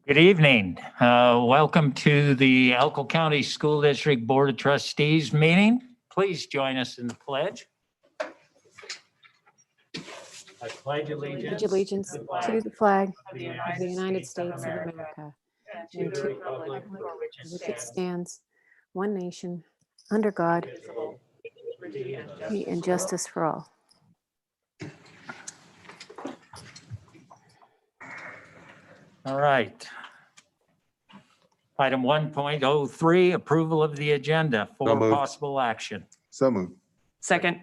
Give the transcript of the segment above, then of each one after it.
Good evening. Welcome to the Elko County School District Board of Trustees meeting. Please join us in the pledge. I pledge allegiance to the flag of the United States of America and to the republic for which it stands, one nation, under God, liberty and justice for all. All right. Item 1.03, approval of the agenda for So moved. possible action. So moved. Second.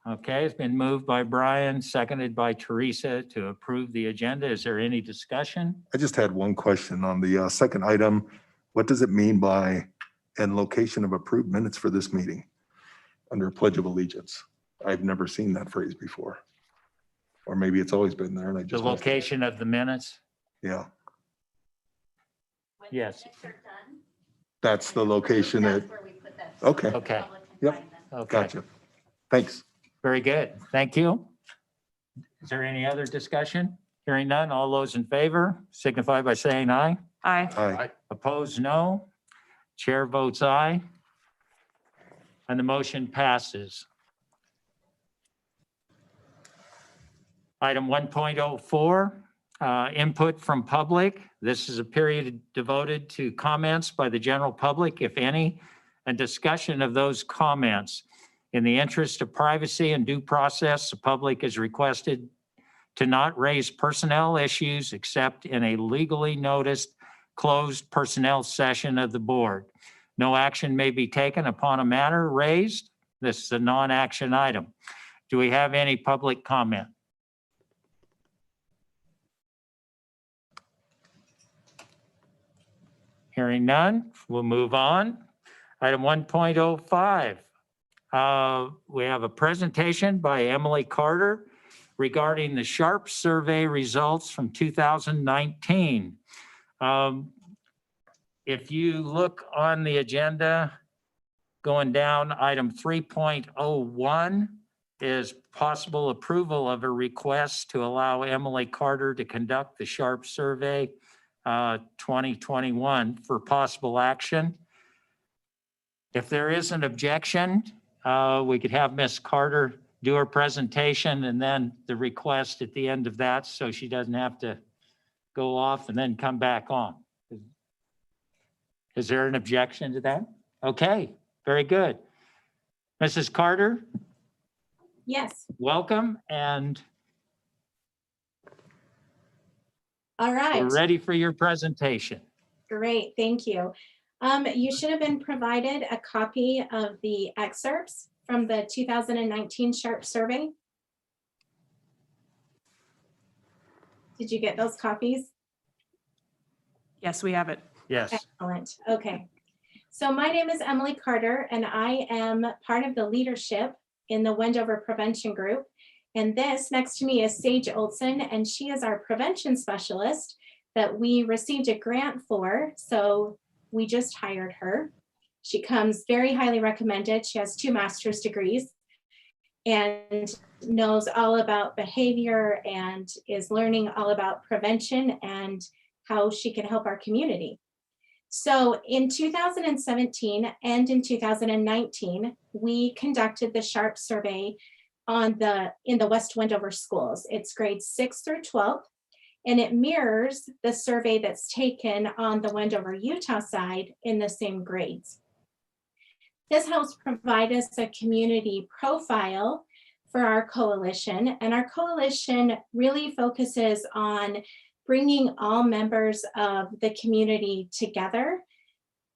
Okay, it's been moved by Brian, seconded by Teresa to approve the agenda. Is there any discussion? I just had one question on the second item. What does it mean by "and location of approved minutes for this meeting" under Pledge of Allegiance? I've never seen that phrase before. Or maybe it's always been there and I The just. location of the minutes? Yeah, Yes. that's the location that, okay, Okay. Yep. Okay. gotcha. Thanks. Very good. Thank you. Is there any other discussion? Hearing none. All those in favor signify by saying aye. Aye. Aye. Opposed, no. Chair votes aye. And the motion passes. Item 1.04, input from public. This is a period devoted to comments by the general public, if any, and discussion of those comments. In the interest of privacy and due process, the public is requested to not raise personnel issues except in a legally noticed closed personnel session of the board. No action may be taken upon a matter raised. This is a non-action item. Do we have any public comment? Hearing none, we'll move on. Item 1.05. We have a presentation by Emily Carter regarding the SHARP survey results from 2019. If you look on the agenda, going down, item 3.01 is possible approval of a request to allow Emily Carter to conduct the SHARP survey 2021 for possible action. If there is an objection, we could have Ms. Carter do her presentation and then the request at the end of that so she doesn't have to go off and then come back on. Is there an objection to that? Okay, very good. Mrs. Carter, Yes. welcome, and All right. we're ready for your presentation. Great. Thank you. You should have been provided a copy of the excerpts from the 2019 SHARP survey. Did you get those copies? Yes, we have it. Yes. Excellent. Okay. So my name is Emily Carter, and I am part of the leadership in the Wendover Prevention Group. And this next to me is Sage Olson, and she is our prevention specialist that we received a grant for. So we just hired her. She comes very highly recommended. She has 2 master's degrees and knows all about behavior and is learning all about prevention and how she can help our community. So in 2017 and in 2019, we conducted the SHARP survey in the West Wendover schools. It's grades 6 through 12, and it mirrors the survey that's taken on the Wendover, Utah side in the same grades. This helps provide us a community profile for our coalition, and our coalition really focuses on bringing all members of the community together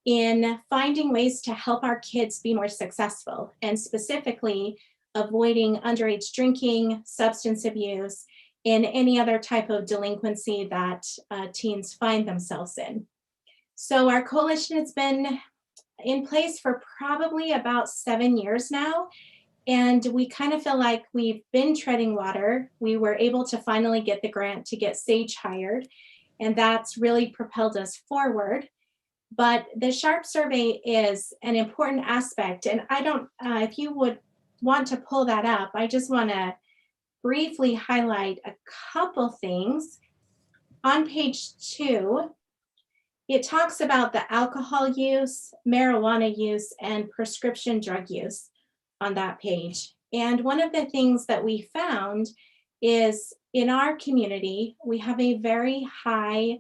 in finding ways to help our kids be more successful, and specifically avoiding underage drinking, substance abuse, and any other type of delinquency that teens find themselves in. So our coalition has been in place for probably about 7 years now, and we kind of feel like we've been treading water. We were able to finally get the grant to get Sage hired, and that's really propelled us forward. But the SHARP survey is an important aspect, and I don't, if you would want to pull that up, I just want to briefly highlight a couple things. On page 2, it talks about the alcohol use, marijuana use, and prescription drug use on that page. And one of the things that we found is in our community, we have a very high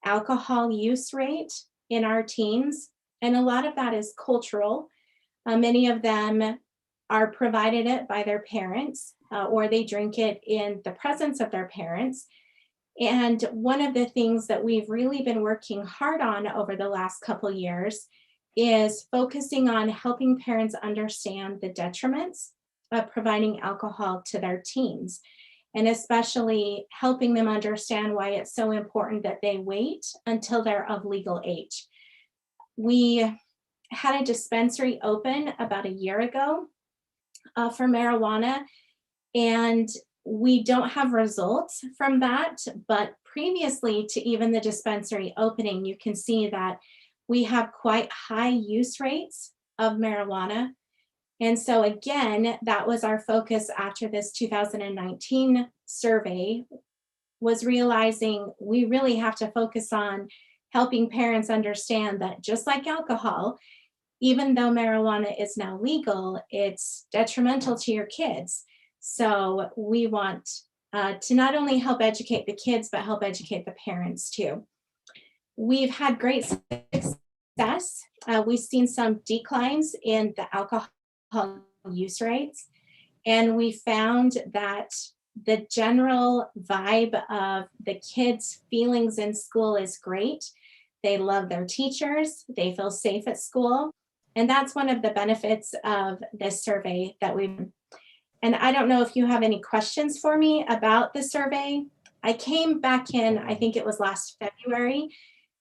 alcohol use rate in our teens. And a lot of that is cultural. Many of them are provided it by their parents, or they drink it in the presence of their parents. And one of the things that we've really been working hard on over the last couple years is focusing on helping parents understand the detriments of providing alcohol to their teens, and especially helping them understand why it's so important that they wait until they're of legal age. We had a dispensary open about a year ago for marijuana, and we don't have results from that, but previously to even the dispensary opening, you can see that we have quite high use rates of marijuana. And so again, that was our focus after this 2019 survey, was realizing we really have to focus on helping parents understand that just like alcohol, even though marijuana is now legal, it's detrimental to your kids. So we want to not only help educate the kids, but help educate the parents too. We've had great success. We've seen some declines in the alcohol use rates, and we found that the general vibe of the kids' feelings in school is great. They love their teachers, they feel safe at school, and that's one of the benefits of this survey that we've. And I don't know if you have any questions for me about the survey. I came back in, I think it was last February,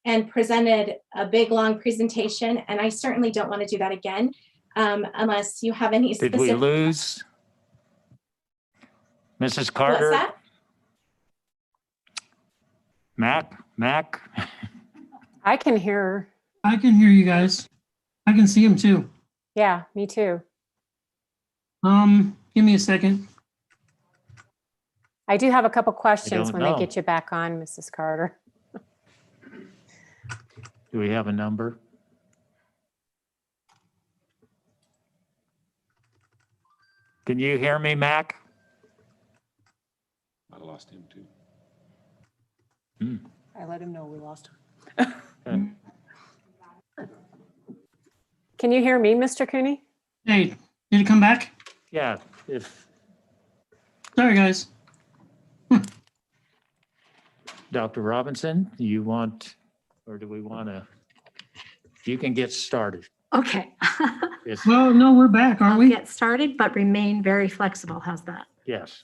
and presented a big long presentation, and I certainly don't want to do that again unless you have any Did specific. we lose Mrs. What's Carter? that? Mac? I can hear her. I can hear you guys. I can see him too. Yeah, me too. Give me a second. I do have a couple questions don't when they know. get you back on, Mrs. Carter. Do we have a number? Can you hear me, Mac? I lost him too. I let him know we lost him. Okay. Can you hear me, Mr. Cooney? Hey, did it come back? Yeah, if Sorry, guys. Dr. Robinson, do you want, or do we want to? You can get started. Okay. It's- Well, no, we're back, aren't I'll we? get started, but remain very flexible. How's that? Yes.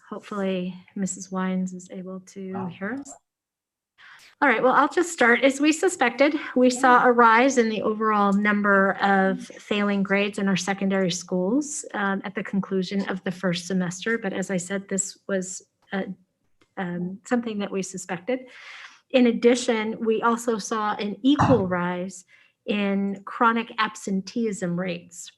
Hopefully Mrs. Wines is able to hear us. All right, well, I'll just start. As we suspected, we saw a rise in the overall number of failing grades in our secondary schools at the conclusion of the first semester. But as I said, this was something that we suspected. In addition, we also saw an equal rise in chronic absenteeism rates.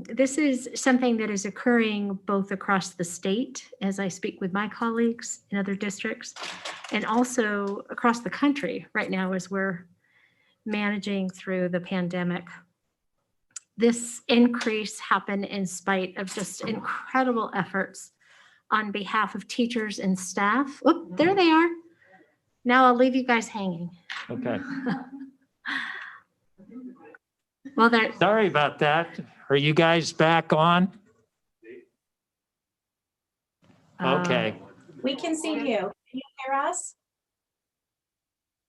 This is something that is occurring both across the state as I speak with my colleagues in other districts, and also across the country right now as we're managing through the pandemic. This increase happened in spite of just incredible efforts on behalf of teachers and staff. Oh, there they are. Now I'll leave you guys hanging. Okay. Well, they're, Sorry about that. Are you guys back on? Okay. We can see you. Can you hear us?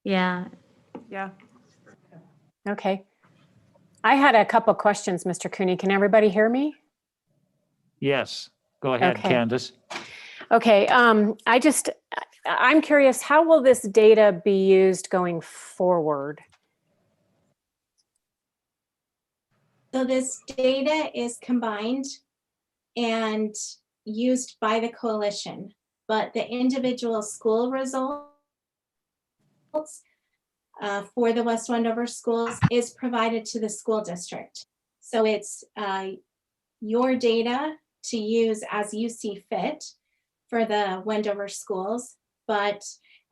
yeah. Yeah. Okay. I had a couple questions, Mr. Cooney. Can everybody hear me? Yes. Go ahead, Okay. Candace. Okay, I'm curious, how will this data be used going forward? So this data is combined and used by the coalition, but the individual school results for the West Wendover schools is provided to the school district. So it's your data to use as you see fit for the Wendover schools. But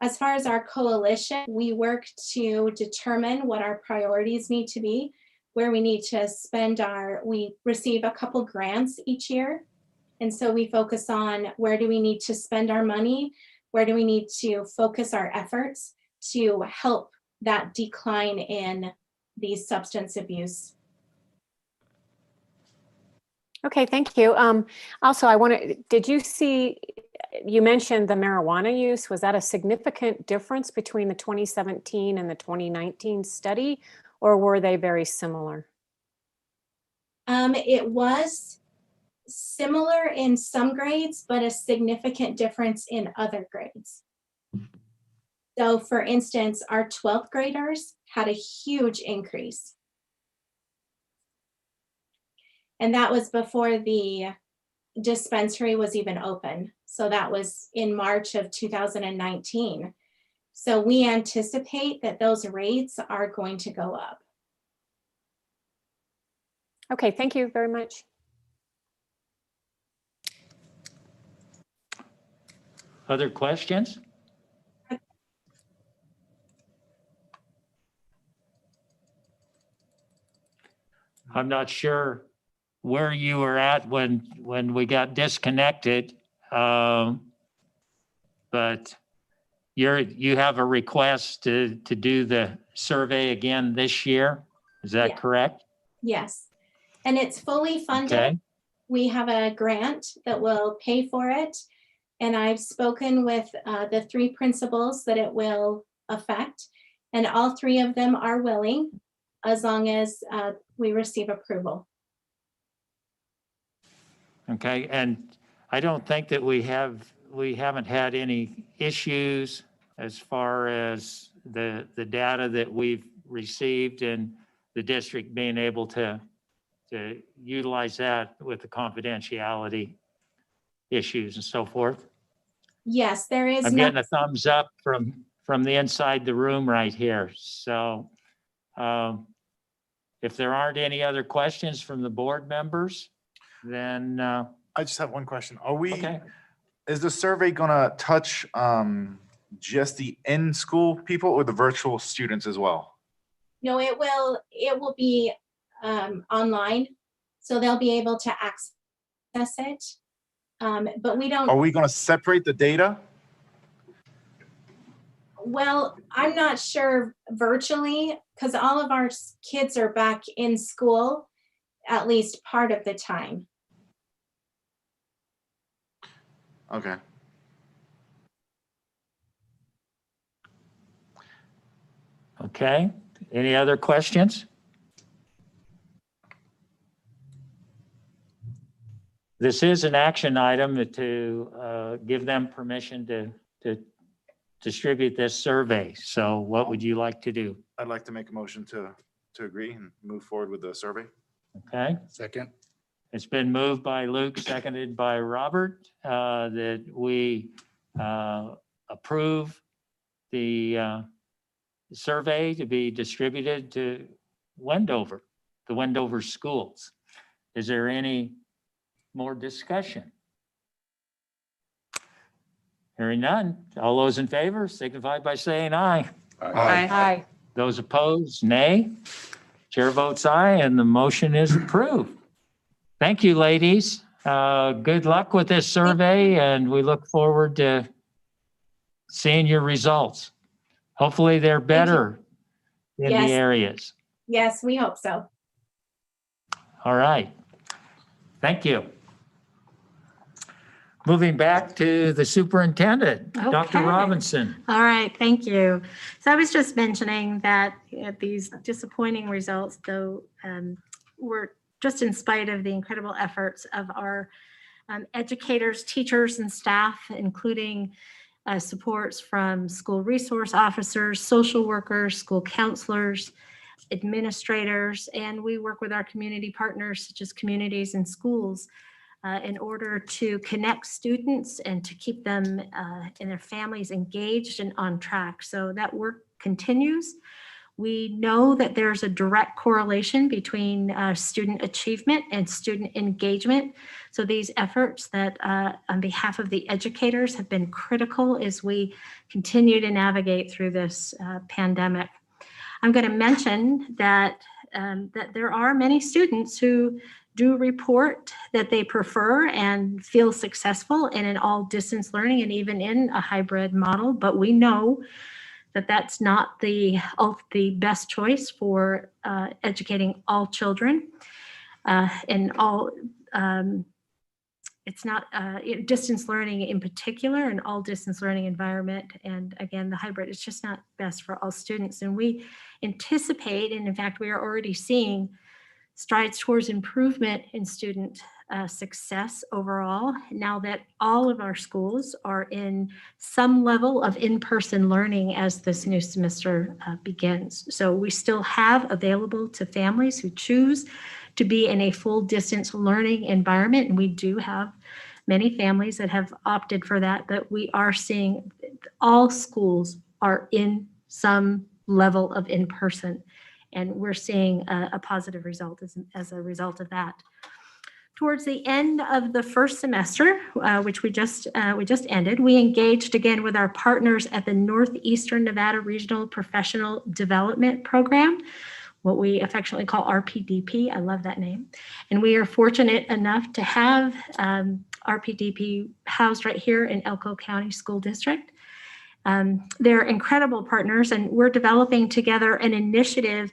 as far as our coalition, we work to determine what our priorities need to be, where we need to spend we receive a couple grants each year. And so we focus on where do we need to spend our money? Where do we need to focus our efforts to help that decline in these substance abuse? Okay, thank you. Also, did you see, you mentioned the marijuana use. Was that a significant difference between the 2017 and the 2019 study, or were they very similar? It was similar in some grades, but a significant difference in other grades. So for instance, our 12th graders had a huge increase. And that was before the dispensary was even open. So that was in March of 2019. So we anticipate that those rates are going to go up. Okay, thank you very much. Other questions? I'm not sure where you were at when we got disconnected. But you have a request to do the survey again this year. Is that Yeah. correct? Yes. And it's fully funded. Okay. We have a grant that will pay for it. And I've spoken with the 3 principals that it will affect. And all 3 of them are willing, as long as we receive approval. Okay, and I don't think that we haven't had any issues as far as the data that we've received and the district being able to utilize that with the confidentiality issues and so forth. Yes, there is I'm no, getting a thumbs up from the inside the room right here. So if there aren't any other questions from the board members, then I just have one question. okay. Is the survey gonna touch just the in-school people or the virtual students as well? no, it will be online, so they'll be able to access it. But we Are don't, we gonna separate the data? well, I'm not sure virtually, because all of our kids are back in school at least part of the time. Okay. Okay, any other questions? This is an action item to give them permission to distribute this survey. So what would you like to do? I'd like to make a motion to agree and move forward with the survey. Okay, Second. it's been moved by Luke, seconded by Robert, that we approve the survey to be distributed to Wendover, the Wendover schools. Is there any more discussion? Hearing none. All those in favor signify by saying aye. Aye. Aye. Those opposed, nay. Chair votes aye, and the motion is approved. Thank you, ladies. Good luck with this survey, and we look forward to seeing your results. Hopefully, they're better in Yes. the areas. Yes, we hope so. All right. Thank you. Moving back to the superintendent, Dr. Okay. Robinson. All right, thank you. So I was just mentioning that these disappointing results, though, were just in spite of the incredible efforts of our educators, teachers, and staff, including supports from school resource officers, social workers, school counselors, administrators, and we work with our community partners, such as communities and schools, in order to connect students and to keep them and their families engaged and on track. So that work continues. We know that there's a direct correlation between student achievement and student engagement. So these efforts that on behalf of the educators have been critical as we continue to navigate through this pandemic. I'm going to mention that, that there are many students who do report that they prefer and feel successful in an all distance learning and even in a hybrid model, but we know that that's not the best choice for educating all children and all. It's not distance learning in particular, an all distance learning environment. And again, the hybrid is just not best for all students. And we anticipate, and in fact, we are already seeing strides towards improvement in student success overall, now that all of our schools are in some level of in-person learning as this new semester begins. So we still have available to families who choose to be in a full distance learning environment, and we do have many families that have opted for that, but we are seeing all schools are in some level of in-person. And we're seeing a positive result as a result of that. Towards the end of the first semester, which we just ended, we engaged again with our partners at the Northeastern Nevada Regional Professional Development Program, what we affectionately call RPDP. I love that name. And we are fortunate enough to have RPDP housed right here in Elko County School District. They're incredible partners, and we're developing together an initiative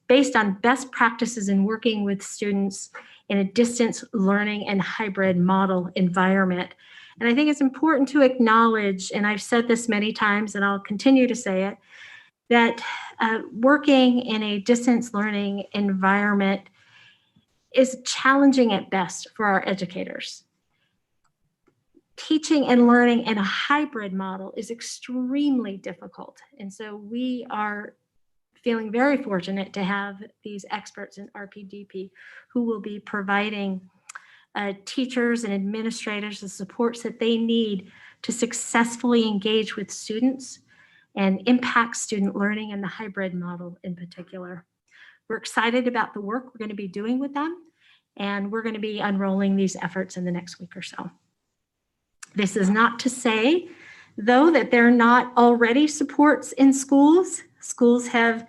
based on best practices in working with students in a distance learning and hybrid model environment. And I think it's important to acknowledge, and I've said this many times and I'll continue to say it, that working in a distance learning environment is challenging at best for our educators. Teaching and learning in a hybrid model is extremely difficult. And so we are feeling very fortunate to have these experts in RPDP who will be providing teachers and administrators the supports that they need to successfully engage with students and impact student learning in the hybrid model in particular. We're excited about the work we're going to be doing with them, and we're going to be unrolling these efforts in the next week or so. This is not to say, though, that there are not already supports in schools. Schools have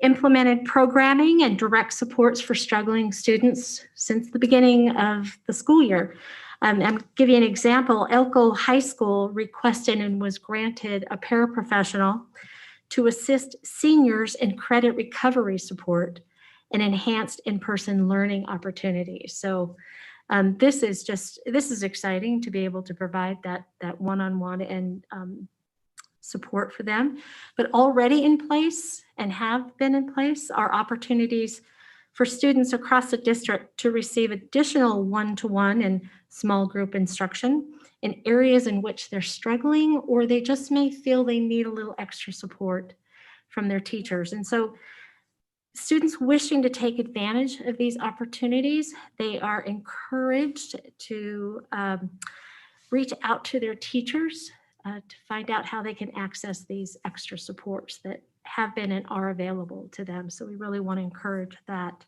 implemented programming and direct supports for struggling students since the beginning of the school year. I'll give you an example. Elko High School requested and was granted a paraprofessional to assist seniors in credit recovery support and enhanced in-person learning opportunities. So this is exciting to be able to provide that one-on-one and support for them. But already in place and have been in place are opportunities for students across the district to receive additional one-to-one and small group instruction in areas in which they're struggling, or they just may feel they need a little extra support from their teachers. And so students wishing to take advantage of these opportunities, they are encouraged to reach out to their teachers to find out how they can access these extra supports that have been and are available to them. So we really want to encourage that.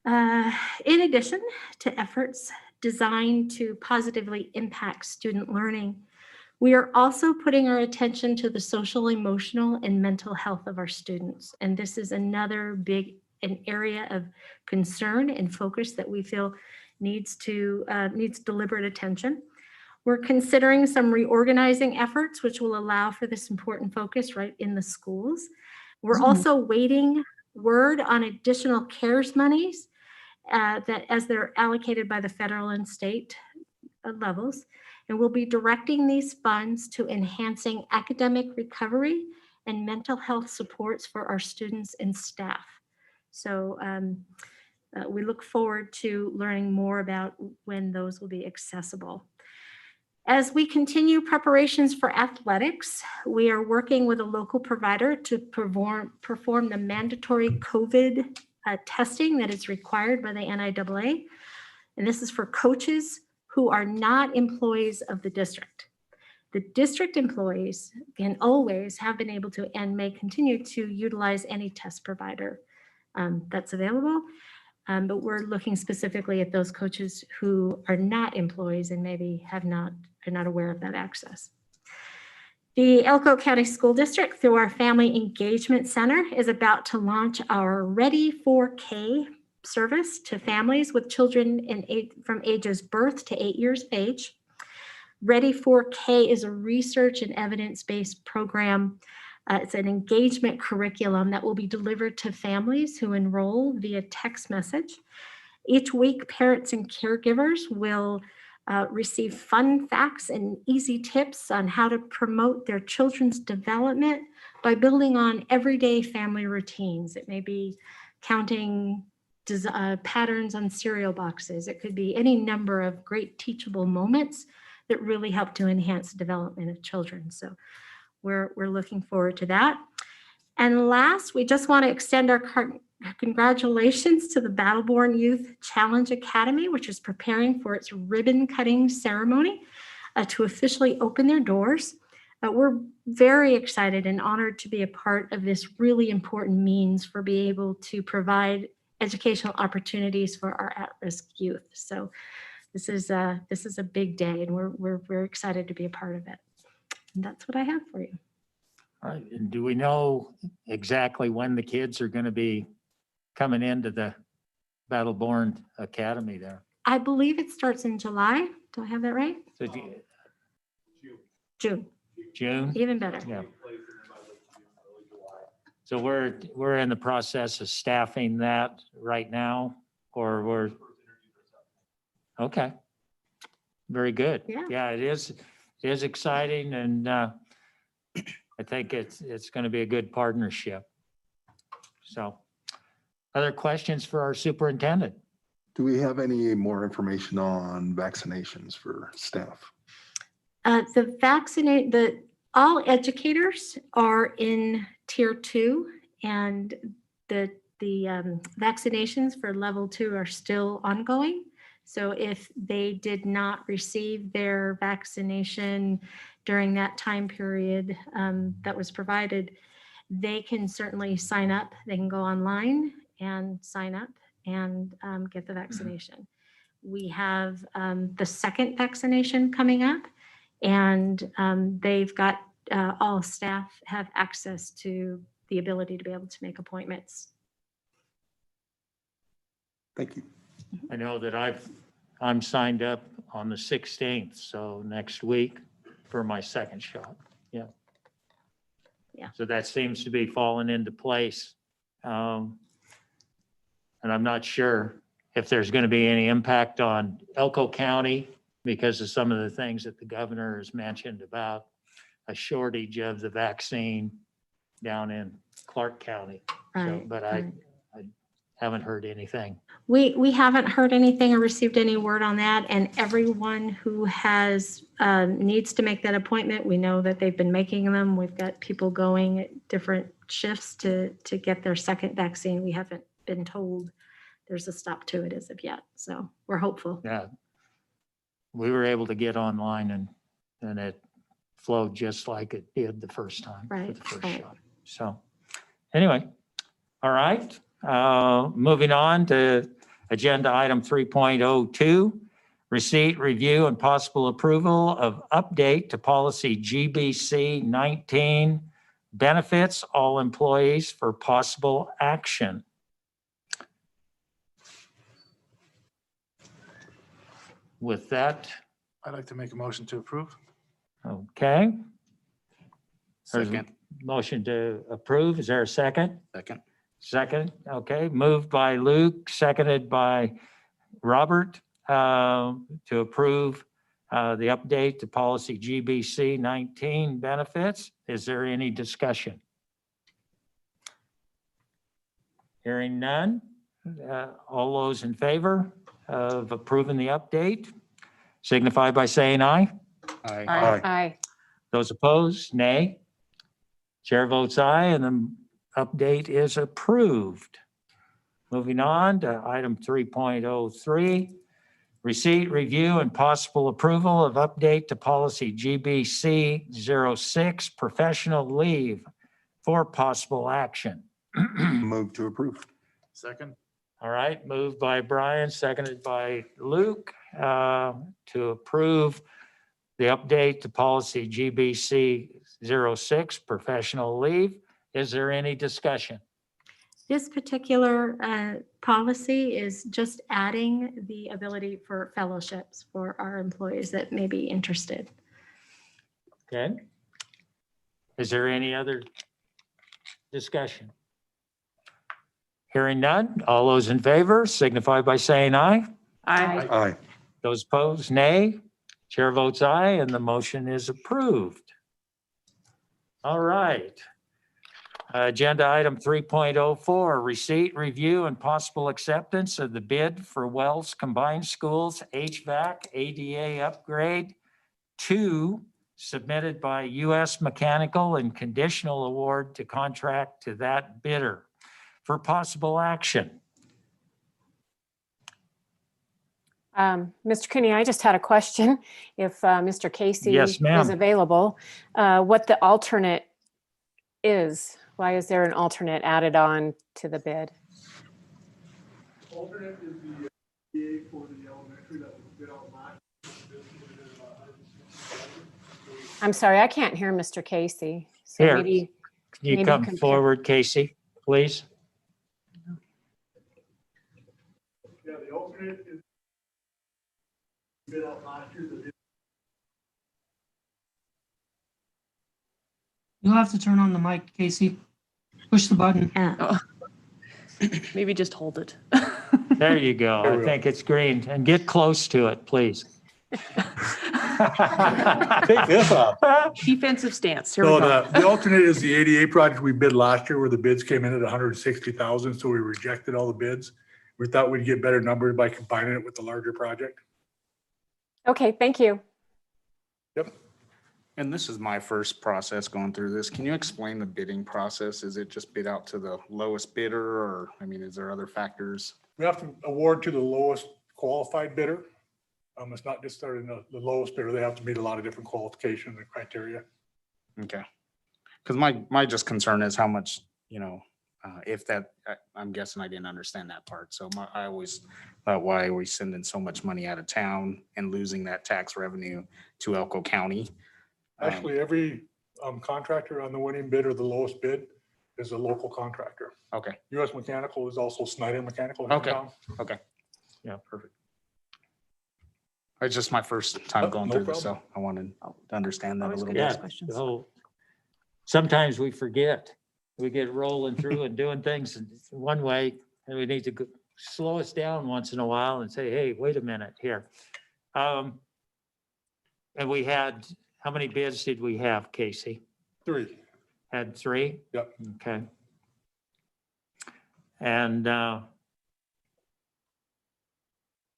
In addition to efforts designed to positively impact student learning, we are also putting our attention to the social, emotional, and mental health of our students. And this is another big area of concern and focus that we feel needs deliberate attention. We're considering some reorganizing efforts, which will allow for this important focus right in the schools. We're also waiting word on additional CARES monies that as they're allocated by the federal and state levels. And we'll be directing these funds to enhancing academic recovery and mental health supports for our students and staff. So we look forward to learning more about when those will be accessible. As we continue preparations for athletics, we are working with a local provider to perform the mandatory COVID testing that is required by the NIAA. And this is for coaches who are not employees of the district. The district employees can always have been able to and may continue to utilize any test provider that's available. But we're looking specifically at those coaches who are not employees and maybe are not aware of that access. The Elko County School District, through our Family Engagement Center, is about to launch our Ready for K service to families with children from ages birth to 8 years of age. Ready for K is a research and evidence-based program. It's an engagement curriculum that will be delivered to families who enroll via text message. Each week, parents and caregivers will receive fun facts and easy tips on how to promote their children's development by building on everyday family routines. It may be counting patterns on cereal boxes. It could be any number of great teachable moments that really help to enhance the development of children. So we're looking forward to that. And last, we just want to extend our congratulations to the Battleborn Youth Challenge Academy, which is preparing for its ribbon cutting ceremony to officially open their doors. We're very excited and honored to be a part of this really important means for being able to provide educational opportunities for our at-risk youth. So this is a big day, and we're very excited to be a part of it. And that's what I have for you. All right, and do we know exactly when the kids are going to be coming into the Battleborn Academy there? I believe it starts in July. Do I have that right? So June, June? even better. Yeah. So we're in the process of staffing that right now, or we're, okay. Very good. Yeah. Yeah, it is exciting, and I think it's going to be a good partnership. So, other questions for our superintendent? Do we have any more information on vaccinations for staff? All educators are in tier 2, and the vaccinations for level 2 are still ongoing. So if they did not receive their vaccination during that time period that was provided, they can certainly sign up. They can go online and sign up and get the vaccination. We have the second vaccination coming up, and they've got all staff have access to the ability to be able to make appointments. Thank you. I know that I'm signed up on the 16th, so next week for my second shot. Yeah. Yeah. So that seems to be falling into place. And I'm not sure if there's going to be any impact on Elko County because of some of the things that the governor has mentioned about a shortage of the vaccine down in Clark County. So, Right, but right. I haven't heard anything. We haven't heard anything or received any word on that, and everyone who has needs to make that appointment, we know that they've been making them. We've got people going at different shifts to get their second vaccine. We haven't been told there's a stop to it as of yet, so we're hopeful. Yeah. We were able to get online and it flowed just like it did the first time. For Right, the first right. shot. So anyway, all right. Moving on to agenda item 3.02, receipt, review, and possible approval of update to policy GBC 19, benefits all employees for possible action. With that, I'd like to make a motion to approve. okay. There's a Second. motion to approve. Is there a second? Second. Second, okay. Moved by Luke, seconded by Robert to approve the update to policy GBC 19 benefits. Is there any discussion? Hearing none. All those in favor of approving the update signify by saying aye. Aye. Aye. Aye. Those opposed, nay. Chair votes aye, and the update is approved. Moving on to item 3.03, Receipt, review, and possible approval of update to policy GBC 06, professional leave for possible action. Move to approve. Second. All right, moved by Brian, seconded by Luke, to approve the update to policy GBC 06, professional leave. Is there any discussion? This particular policy is just adding the ability for fellowships for our employees that may be interested. Okay. Is there any other discussion? Hearing none, all those in favor signify by saying aye. Aye. Aye. Those opposed, nay. Chair votes aye, and the motion is approved. All right. Agenda item 3.04, receipt, review, and possible acceptance of the bid for Wells Combined Schools HVAC ADA upgrade 2, submitted by US Mechanical, and conditional award to contract to that bidder for possible action. Mr. Cooney, I just had a question. If Mr. Casey Yes, ma'am. is available, what the alternate is? Why is there an alternate added on to the bid? Alternate is the EA for the elementary that was bid out last. I'm sorry, I can't hear Mr. Casey. So Here. maybe Can you Maybe come compare- forward, Casey, please? Yeah, the alternate is bid out last year. You'll have to turn on the mic, Casey. Push the button. Yeah. Maybe just hold it. There you go. There we I go. think it's green. And get close to it, please. Take this off. Defensive stance. Here we So go. the alternate is the ADA project we bid last year where the bids came in at 160,000, so we rejected all the bids. We thought we'd get better numbers by combining it with the larger project. Okay, thank you. And this is my first process going through this. Can you explain the bidding process? Is it just bid out to the lowest bidder, or, I mean, is there other factors? We have to award to the lowest qualified bidder. It's not just starting the lowest bidder. They have to meet a lot of different qualifications and criteria. Okay. Because my just concern is how much, if that, I'm guessing I didn't understand that part. So I always thought, why are we sending so much money out of town and losing that tax revenue to Elko County? Actually, every contractor on the winning bid or the lowest bid is a local contractor. Okay, US Mechanical is also Snyder Mechanical. here in Okay. town. yeah, perfect. It's just my first time going No through this, so problem. I wanted to understand that a Always little good to bit. ask questions. So sometimes we forget. We get rolling through and doing things in one way, and we need to slow us down once in a while and say, hey, wait a minute here. And we had, how many bids did we have, Casey? 3. Had 3? Yep. Okay. And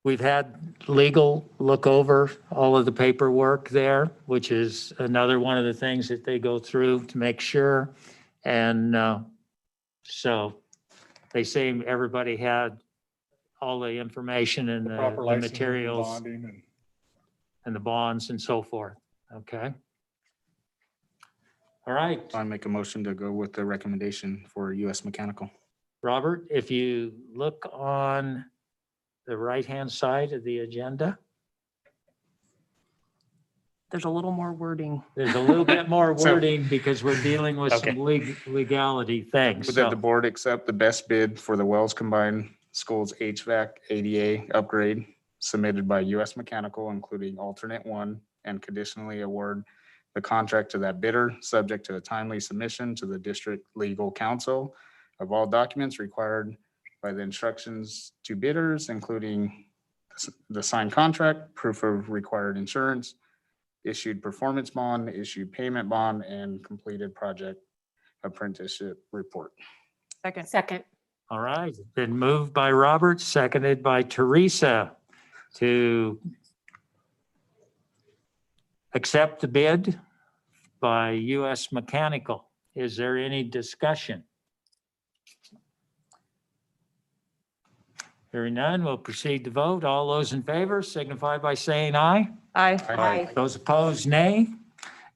we've had legal look over all of the paperwork there, which is another one of the things that they go through to make sure. And so they say everybody had all the information and Proper the licensing, materials bonding, and the bonds and so forth. Okay. All right, I make a motion to go with the recommendation for US Mechanical. Robert, if you look on the right-hand side of the agenda, There's a little more wording. there's a little bit more So- wording because we're dealing with some legality things. Would that the So, board accept the best bid for the Wells Combined Schools HVAC ADA upgrade submitted by US Mechanical, including alternate 1, and conditionally award the contract to that bidder, subject to a timely submission to the district legal counsel of all documents required by the instructions to bidders, including the signed contract, proof of required insurance, issued performance bond, issued payment bond, and completed project apprenticeship report. Second. Second. all right, been moved by Robert, seconded by Teresa to accept the bid by US Mechanical. Is there any discussion? Hearing none, we'll proceed to vote. All those in favor signify by saying aye. Aye. Aye. Those opposed, nay.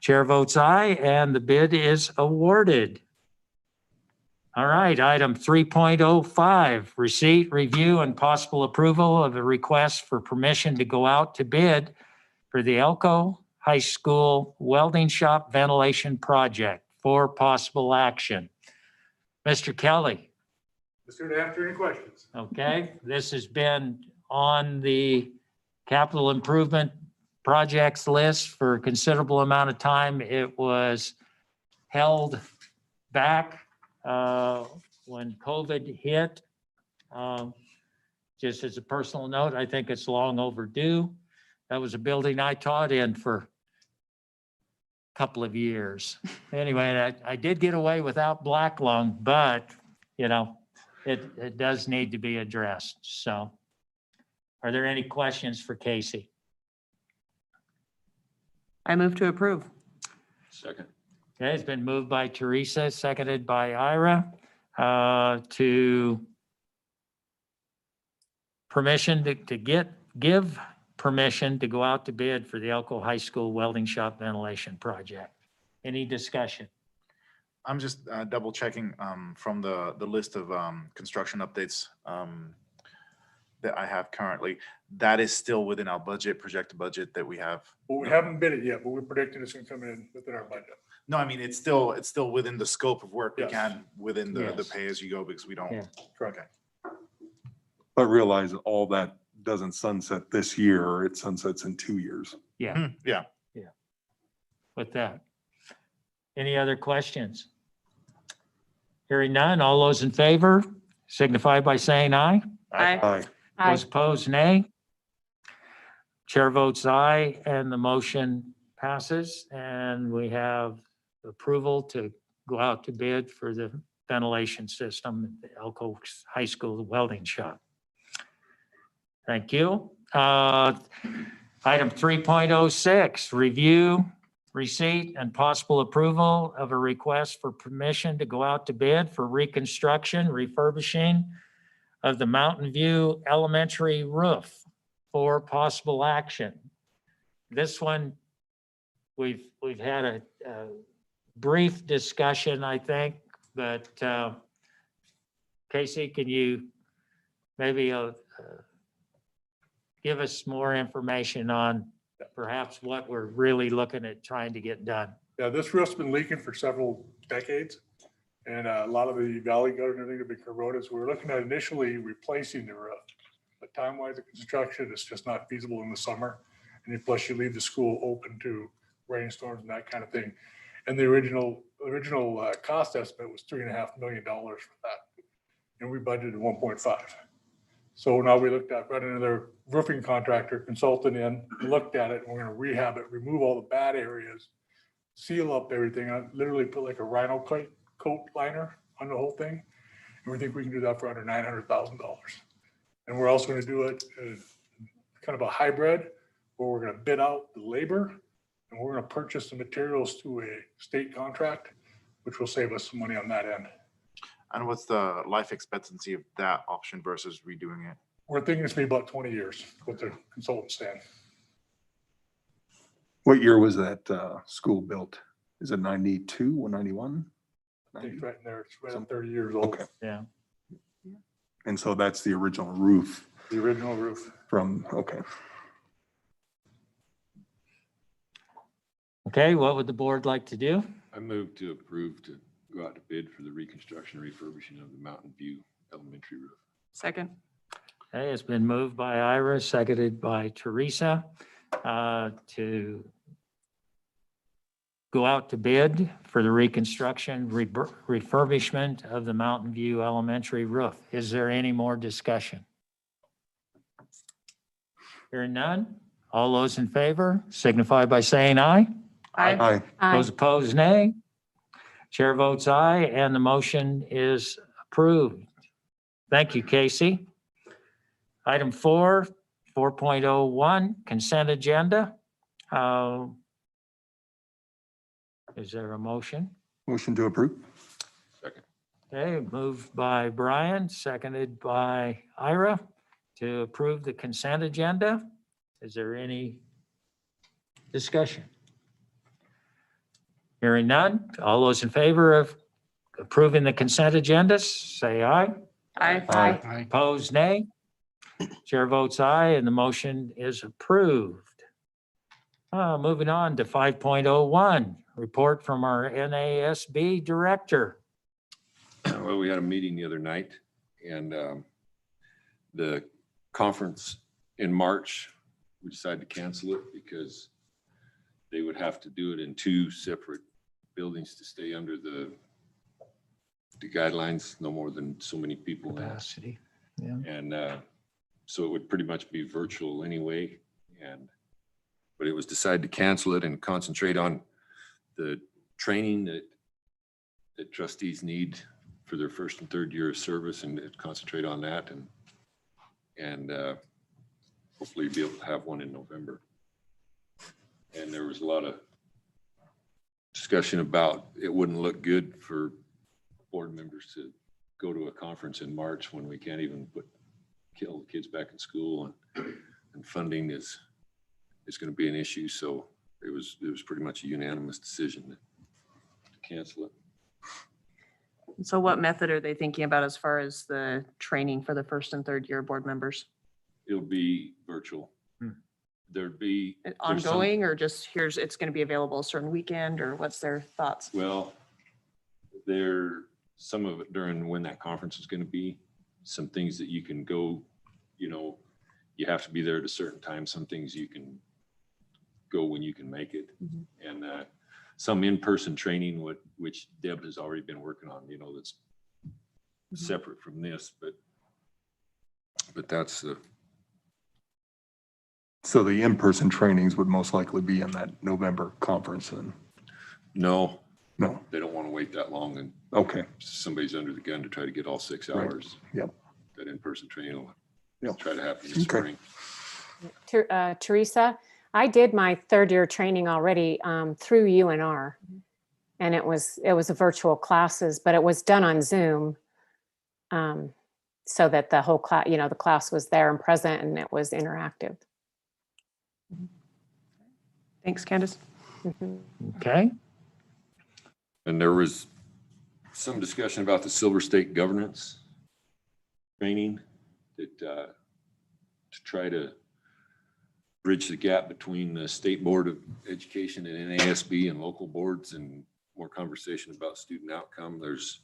Chair votes aye, and the bid is awarded. All right, item 3.05, receipt, review, and possible approval of a request for permission to go out to bid for the Elko High School Welding Shop Ventilation Project for possible action. Mr. Kelly, Just here to answer any questions. okay, this has been on the capital improvement projects list for a considerable amount of time. It was held back when COVID hit. Just as a personal note, I think it's long overdue. That was a building I taught in for a couple of years. Anyway, I did get away without black lung, but you know, it does need to be addressed. So are there any questions for Casey? I move to approve. Second. Okay, it's been moved by Teresa, seconded by Ira, to permission to give permission to go out to bid for the Elko High School Welding Shop Ventilation Project. Any discussion? I'm just double checking from the list of construction updates that I have currently. That is still within our budget, projected budget that we have. Well, we haven't bid it yet, but we're predicting it's gonna come in within our budget. No, I mean, it's still within the scope of work we Yes. can within the Yes. pay as you go because we don't. Yeah. Okay. But realize all that doesn't sunset this year, or it sunsets in 2 years. Yeah, Yeah. with that. Any other questions? Hearing none, all those in favor signify by saying aye. Aye. Aye. Those opposed, nay. Chair votes aye, and the motion passes, and we have approval to go out to bid for the ventilation system at the Elko High School Welding Shop. Thank you. Item 3.06, review, receipt, and possible approval of a request for permission to go out to bid for reconstruction, refurbishing of the Mountain View Elementary roof for possible action. This one, we've had a brief discussion, I think, but Casey, can you maybe give us more information on perhaps what we're really looking at trying to get done? Yeah, this roof's been leaking for several decades. And a lot of the valley gutter and everything have been corroded. So we're looking at initially replacing the roof. But time-wise, the construction, it's just not feasible in the summer. And then plus you leave the school open to rainstorms and that kind of thing. And the original cost estimate was $3.5 million for that. And we budgeted 1.5. So now we looked at running another roofing contractor consultant in, looked at it, and we're gonna rehab it, remove all the bad areas, seal up everything. I literally put like a rhino coat liner on the whole thing. And we think we can do that for under $900,000. And we're also gonna do it kind of a hybrid where we're gonna bid out the labor and we're gonna purchase the materials through a state contract, which will save us some money on that end. And what's the life expectancy of that option versus redoing it? We're thinking it's gonna be about 20 years, what the consultant's saying. What year was that school built? Is it 92 or 91? I think it's right in there, it's right at 30 years old, Okay. Yeah. And so that's the original roof the original roof. from, okay. Okay, what would the board like to do? I move to approve to go out to bid for the reconstruction and refurbishing of the Mountain View Elementary roof. Second. Okay, it's been moved by Ira, seconded by Teresa, to go out to bid for the reconstruction, refurbishment of the Mountain View Elementary roof. Is there any more discussion? Hearing none, all those in favor signify by saying aye. Aye. Aye. Those opposed, nay. Chair votes aye, and the motion is approved. Thank you, Casey. Item 4.01, consent agenda. Is there a motion? Motion to approve? Second. Okay, moved by Brian, seconded by Ira. to approve the consent agenda. Is there any discussion? Hearing none. All those in favor of approving the consent agenda, say aye. Aye. Aye. Opposed, nay. Chair votes aye, and the motion is approved. Moving on to 5.01, report from our NASB director. Well, we had a meeting the other night, and the conference in March, we decided to cancel it because they would have to do it in 2 separate buildings to stay under the guidelines, no more than so many people. Capacity. Yeah. And so it would pretty much be virtual anyway. But it was decided to cancel it and concentrate on the training that trustees need for their 1st and 3rd year of service, and concentrate on that, and hopefully be able to have one in November. And there was a lot of discussion about it wouldn't look good for board members to go to a conference in March when we can't even kill the kids back in school, and funding is going to be an issue. So it was pretty much a unanimous decision to cancel it. So what method are they thinking about as far as the training for the 1st and 3rd year board members? It'll be virtual. There'd be there's some- Ongoing, or just it's going to be available a certain weekend, or what's their thoughts? Well, some of it during when that conference is going to be, some things that you can go, you have to be there at a certain time. Some things you can go when you can make it. And some in-person training, which Deb has already been working on, that's separate from this, but that's the. So the in-person trainings would most likely be in that November conference then? No, No, they don't want to wait that long, and okay, somebody's under the gun to try to get all 6 Right. hours. Yep. That in-person training will Yep. try to happen this Okay. spring. Teresa, I did my 3rd year training already through UNR. And it was a virtual classes, but it was done on Zoom. So that the whole class, the class was there and present, and it was interactive. Thanks, Candace. Okay. And there was some discussion about the Silver State governance training that to try to bridge the gap between the State Board of Education and NASB and local boards, and more conversation about student outcome. There's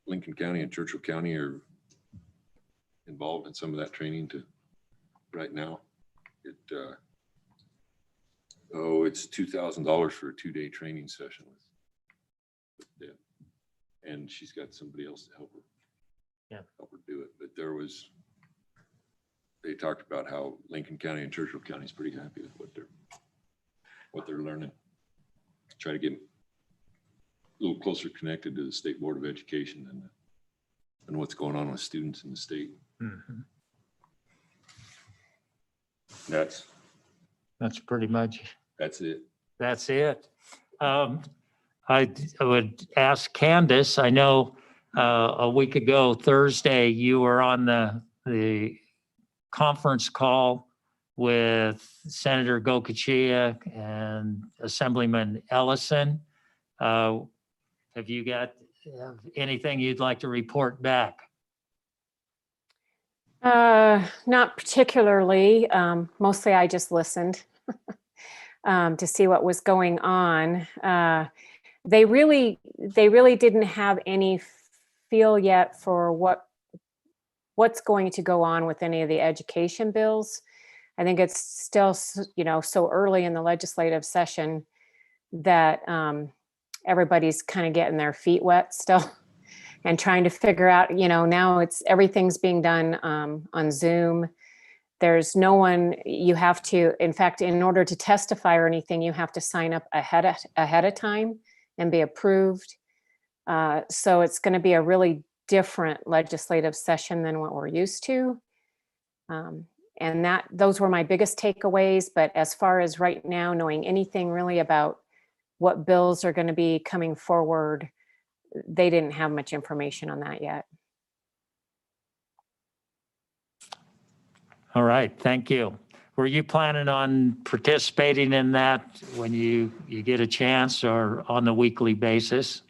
Lincoln County and Churchill County are involved in some of that training right now. It's $2,000 for a 2-day training session with Deb. And she's got somebody else to help her do it. But they talked about how Lincoln County and Churchill County is pretty happy with what they're learning. Try to get a little closer connected to the State Board of Education and what's going on with students in the state. That's pretty much. That's it. That's it. I would ask Candace, I know a week ago, Thursday, you were on the conference call with Senator Gokachia and Assemblyman Ellison. Have you got anything you'd like to report back? Not particularly. Mostly I just listened to see what was going on. They really didn't have any feel yet for what's going to go on with any of the education bills. I think it's still, so early in the legislative session that everybody's kind of getting their feet wet still and trying to figure out, now everything's being done on Zoom. There's no one, you have to, in fact, in order to testify or anything, you have to sign up ahead of time and be approved. So it's going to be a really different legislative session than what we're used to. And those were my biggest takeaways. But as far as right now, knowing anything really about what bills are going to be coming forward, they didn't have much information on that yet. All right, thank you. Were you planning on participating in that when you get a chance or on the weekly basis?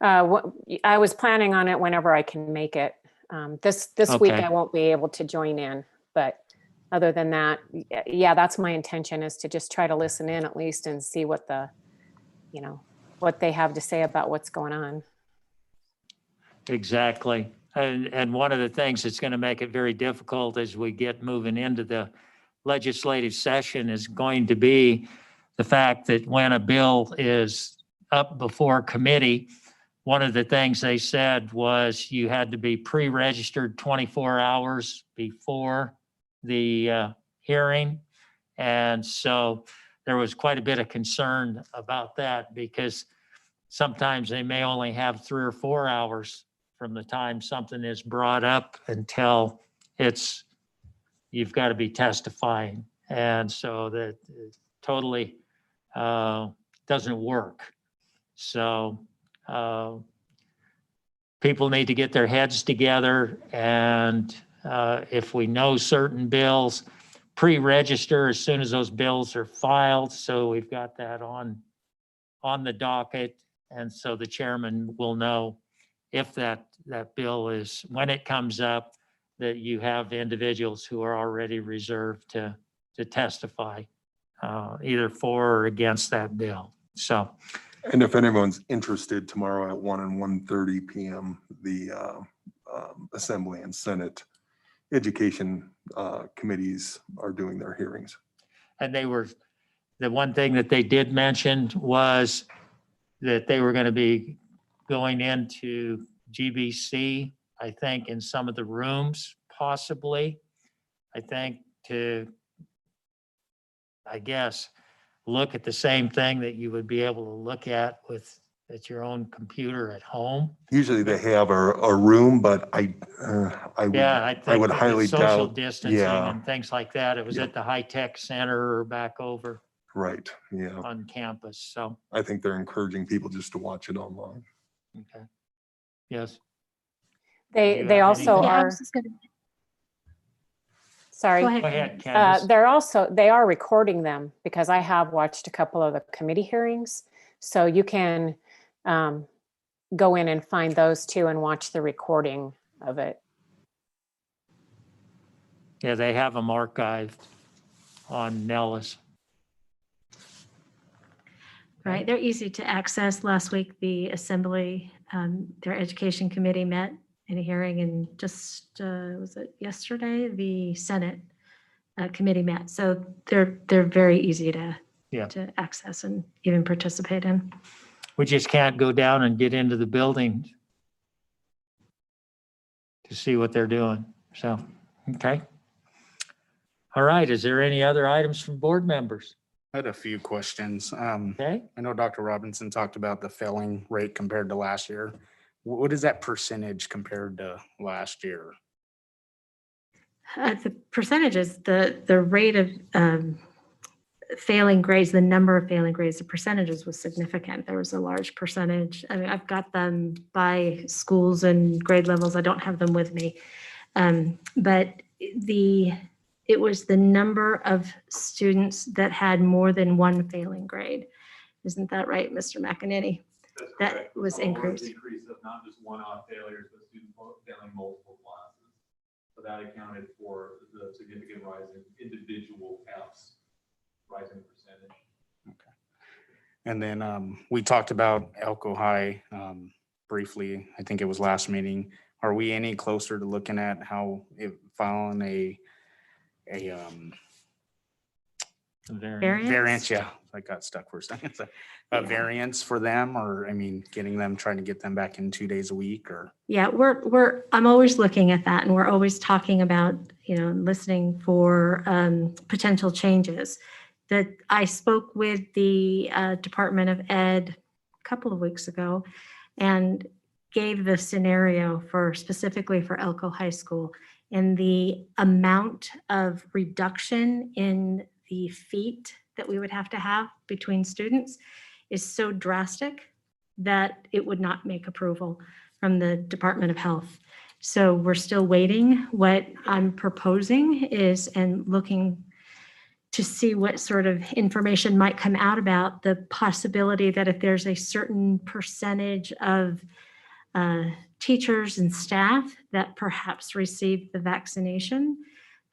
I was planning on it whenever I can make it. This week Okay. I won't be able to join in, but other than that, yeah, that's my intention, is to just try to listen in at least and see what what they have to say about what's going on. Exactly. And one of the things that's going to make it very difficult as we get moving into the legislative session is going to be the fact that when a bill is up before committee, one of the things they said was you had to be pre-registered 24 hours before the hearing. And so there was quite a bit of concern about that, because sometimes they may only have 3 or 4 hours from the time something is brought up until you've got to be testifying. And so that totally doesn't work. So people need to get their heads together, and if we know certain bills, pre-register as soon as those bills are filed. So we've got that on the docket. And so the chairman will know if that bill is, when it comes up, that you have individuals who are already reserved to testify either for or against that bill. So, And if anyone's interested, tomorrow at 1 and 1:30 p.m., the Assembly and Senate Education committees are doing their hearings. and the one thing that they did mention was that they were going to be going into GBC, I think, in some of the rooms, possibly, I think, to, I guess, look at the same thing that you would be able to look at your own computer at home. Usually they have a room, but I Yeah, I think would with highly social doubt. distancing Yeah, and things like that. It was Yep. at the high-tech center or back over right. Yeah, on campus. So, I think they're encouraging people just to watch it online. okay. Yes. They You they have also anything? Yeah, I are, was just gonna, sorry. go ahead. Go ahead, Candace. Candace. They are recording them, because I have watched a couple of the committee hearings. So you can go in and find those too and watch the recording of it. Yeah, they have them archived on Nellis. Right, they're easy to access. Last week, the Assembly, their Education Committee met in a hearing, and just, was it yesterday? The Senate Committee met. So they're very easy to Yeah. to access and even participate in. We just can't go down and get into the building to see what they're doing. So, okay. All right, is there any other items from board members? I had a few questions. Okay, I know Dr. Robinson talked about the failing rate compared to last year. What is that percentage compared to last year? The percentages, the rate of failing grades, the number of failing grades, the percentages was significant. There was a large percentage. I mean, I've got them by schools and grade levels. I don't have them with me. But it was the number of students that had more than one failing grade. Isn't that right, Mr. McEnany? That was increased. Increase of not just one-off failures, but students failing multiple classes. So that accounted for the significant rise in individual Fs, rising percentage. Okay. And then we talked about Elko High briefly. I think it was last meeting. Are we any closer to looking at how it following a variance? Yeah, I got stuck for a second. A variance for them, or I mean, trying to get them back in 2 days a week, or? Yeah, I'm always looking at that, and we're always talking about, listening for potential changes. That I spoke with the Department of Ed a couple of weeks ago and gave the scenario specifically for Elko High School, and the amount of reduction in the feet that we would have to have between students is so drastic that it would not make approval from the Department of Health. So we're still waiting. What I'm proposing is, and looking to see what sort of information might come out about the possibility that if there's a certain percentage of teachers and staff that perhaps receive the vaccination,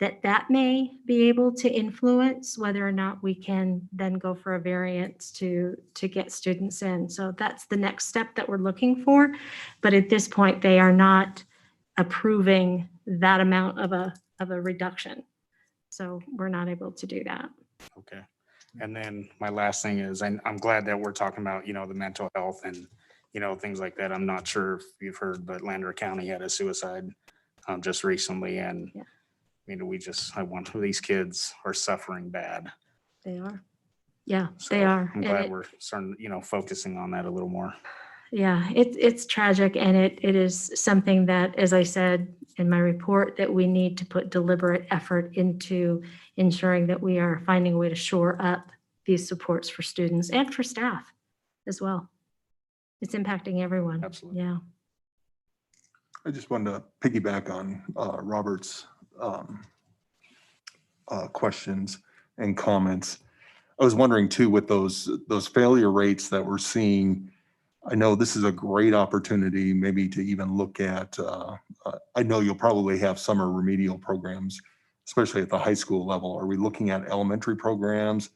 that may be able to influence whether or not we can then go for a variance to get students in. So that's the next step that we're looking for. But at this point, they are not approving that amount of a reduction. So we're not able to do that. Okay. And then my last thing is, I'm glad that we're talking about, the mental health and, things like that. I'm not sure if you've heard, but Lander County had a suicide just recently. And Yeah. These kids are suffering bad. They are. Yeah, So they are. I'm And glad it- we're starting, focusing on that a little more. Yeah, it's tragic, and it is something that, as I said in my report, that we need to put deliberate effort into ensuring that we are finding a way to shore up these supports for students and for staff as well. It's impacting everyone. Absolutely. Yeah. I just wanted to piggyback on Robert's questions and comments. I was wondering too, with those failure rates that we're seeing, I know this is a great opportunity maybe to even look at, I know you'll probably have summer remedial programs, especially at the high school level. Are we looking at elementary programs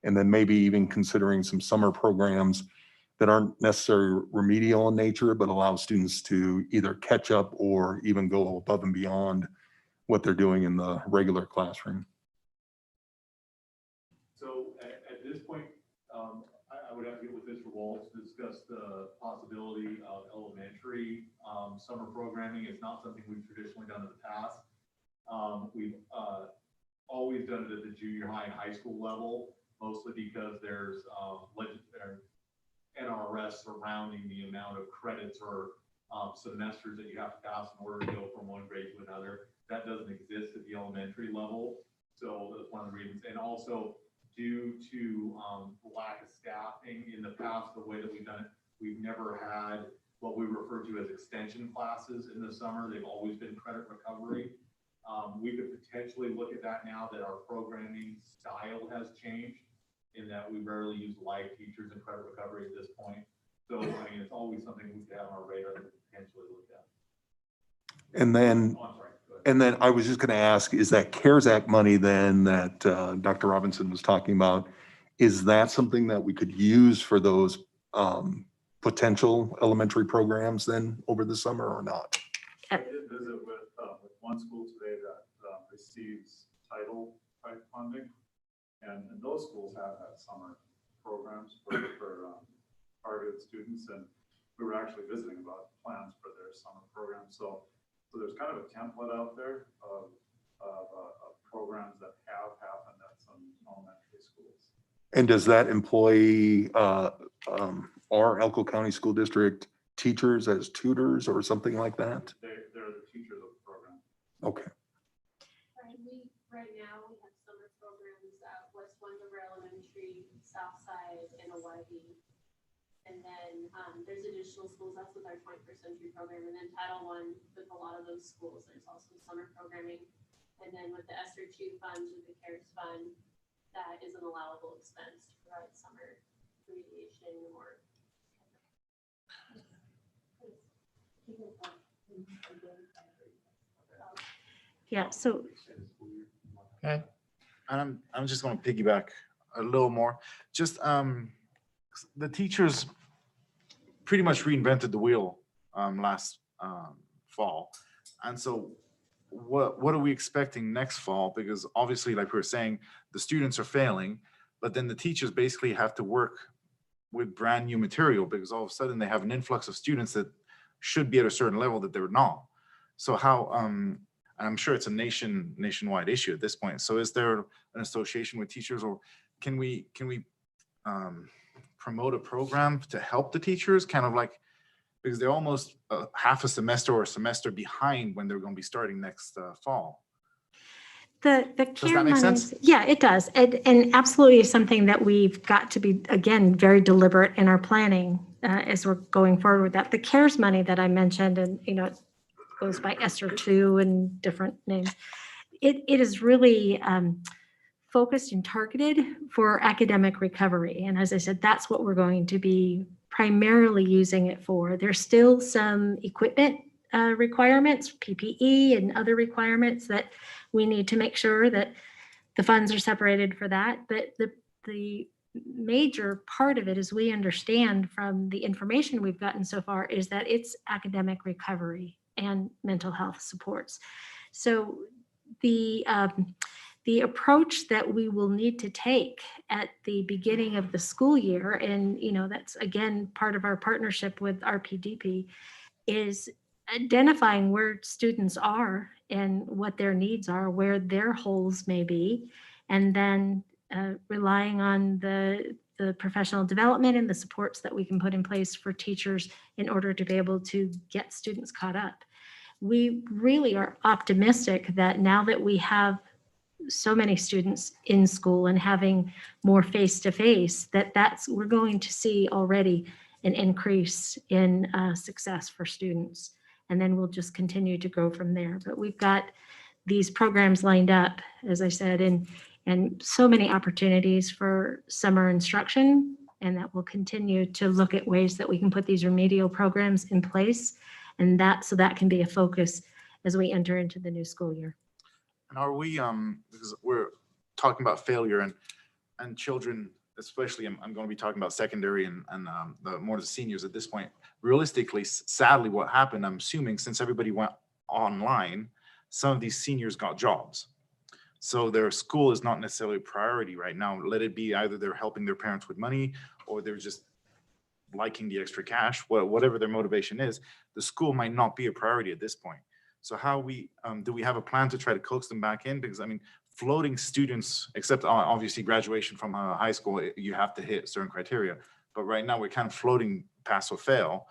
and then maybe even considering some summer programs that aren't necessarily remedial in nature, but allow students to either catch up or even go above and beyond what they're doing in the regular classroom? So at this point, I would have to get with Mr. Waltz to discuss the possibility of elementary summer programming. It's not something we've traditionally done in the past. We've always done it at the junior high and high school level, mostly because there's NRS surrounding the amount of credits or semesters that you have to pass in order to go from one grade to another. That doesn't exist at the elementary level. So that's one of the reasons. And also due to lack of staffing in the past, the way that we've done it, we've never had what we refer to as extension classes in the summer. They've always been credit recovery. We could potentially look at that now that our programming style has changed, in that we rarely use live teachers in credit recovery at this point. So, I mean, it's always something we could have on our radar to potentially look at. And then, Oh, I'm sorry. Go ahead. I was just going to ask, is that CARES Act money then that Dr. Robinson was talking about, is that something that we could use for those potential elementary programs then over the summer or not? I did visit with one school today that receives title type funding. And those schools have had summer programs for targeted students. And we were actually visiting about plans for their summer program. So there's kind of a template out there of programs that have happened at some elementary schools. And does that employ our Elko County School District teachers as tutors or something like that? They're the teachers of the program. Okay. Right now, we have summer programs at West Wendover Elementary, Southside, and Hawaii. And then there's additional schools, that's with our 21st Century program. And then Title I, with a lot of those schools, there's also summer programming. And then with the ESSER II funds, with the CARES fund, that is an allowable expense to provide summer remediation or. Yeah. So Okay. And I'm just going to piggyback a little more. Just the teachers pretty much reinvented the wheel last fall, and so what are we expecting next fall? Because obviously, like we were saying, the students are failing, but then the teachers basically have to work with brand new material because all of a sudden they have an influx of students that should be at a certain level that they're not. So how? I'm sure it's a nationwide issue at this point. So is there an association with teachers, or can we promote a program to help the teachers, kind of like, because they're almost half a semester or a semester behind when they're going to be starting next fall. the Does care that make monies, sense? yeah, it does. And absolutely is something that we've got to be, again, very deliberate in our planning as we're going forward with that. The CARES money that I mentioned, and, goes by ESSER 2 and different names. It is really focused and targeted for academic recovery. And as I said, that's what we're going to be primarily using it for. There's still some equipment requirements, PPE and other requirements that we need to make sure that the funds are separated for that. But the major part of it, as we understand from the information we've gotten so far, is that it's academic recovery and mental health supports. So the approach that we will need to take at the beginning of the school year, and that's again part of our partnership with RPDP, is identifying where students are and what their needs are, where their holes may be, and then relying on the professional development and the supports that we can put in place for teachers in order to be able to get students caught up. We really are optimistic that now that we have so many students in school and having more face-to-face, we're going to see already an increase in success for students. And then we'll just continue to go from there. But we've got these programs lined up, as I said, and so many opportunities for summer instruction, and that we'll continue to look at ways that we can put these remedial programs in place, and so that can be a focus as we enter into the new school year. And are we, because we're talking about failure and children, especially, I'm going to be talking about secondary and more of the seniors at this point. Realistically, sadly, what happened, I'm assuming, since everybody went online, some of these seniors got jobs. So their school is not necessarily a priority right now. Let it be either they're helping their parents with money or they're just liking the extra cash, whatever their motivation is, the school might not be a priority at this point. So how do we have a plan to try to coax them back in? Because I mean, floating students, except obviously graduation from high school, you have to hit certain criteria. But right now we're kind of floating pass or fail.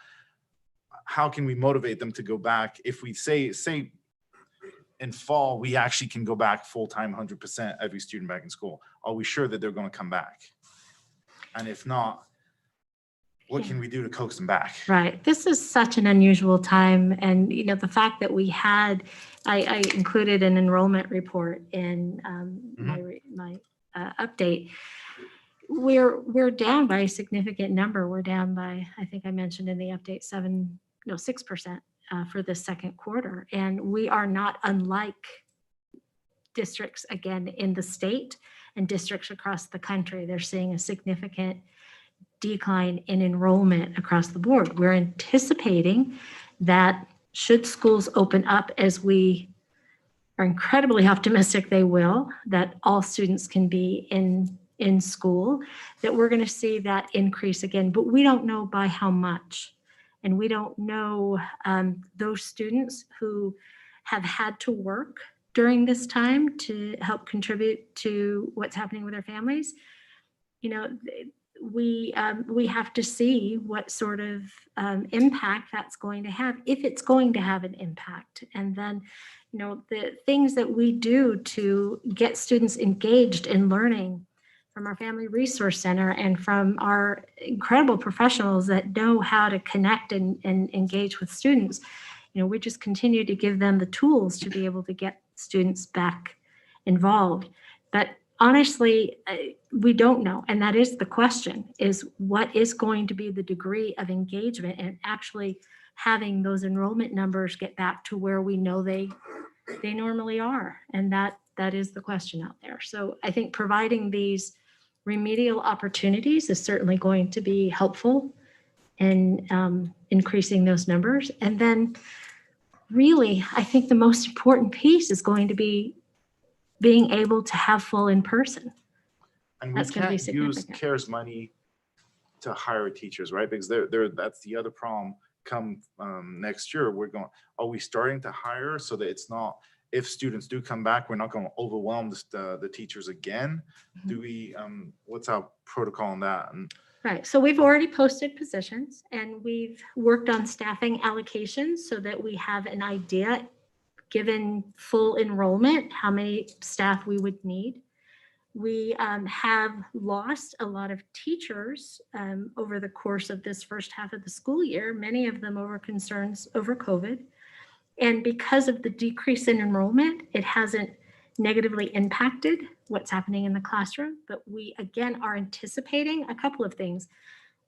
How can we motivate them to go back? If we say in fall, we actually can go back full-time 100%, every student back in school. Are we sure that they're going to come back? And if not, what can we do to coax them back? Right. This is such an unusual time. And, the fact that we had, I included an enrollment report in my update. We're down by a significant number. We're down by, I think I mentioned in the update, 6% for the second quarter. And we are not unlike districts, again, in the state and districts across the country. They're seeing a significant decline in enrollment across the board. We're anticipating that should schools open up, as we are incredibly optimistic they will, that all students can be in school, that we're going to see that increase again, but we don't know by how much. And we don't know those students who have had to work during this time to help contribute to what's happening with their families. We have to see what sort of impact that's going to have, if it's going to have an impact. And then, the things that we do to get students engaged in learning from our Family Resource Center and from our incredible professionals that know how to connect and engage with students, we just continue to give them the tools to be able to get students back involved. But honestly, we don't know. And that is the question, is what is going to be the degree of engagement and actually having those enrollment numbers get back to where we know they normally are. And that is the question out there. So I think providing these remedial opportunities is certainly going to be helpful in increasing those numbers. And then really, I think the most important piece is going to be being able to have full in-person. And we That's going to be can't use significant. CARES money to hire teachers, right? Because that's the other problem. Come next year, are we starting to hire so that it's not, if students do come back, we're not going to overwhelm the teachers again? Do we, what's our protocol on that? And Right. So we've already posted positions and we've worked on staffing allocations so that we have an idea, given full enrollment, how many staff we would need. We have lost a lot of teachers over the course of this first half of the school year, many of them over concerns over COVID. And because of the decrease in enrollment, it hasn't negatively impacted what's happening in the classroom. But we, again, are anticipating a couple of things.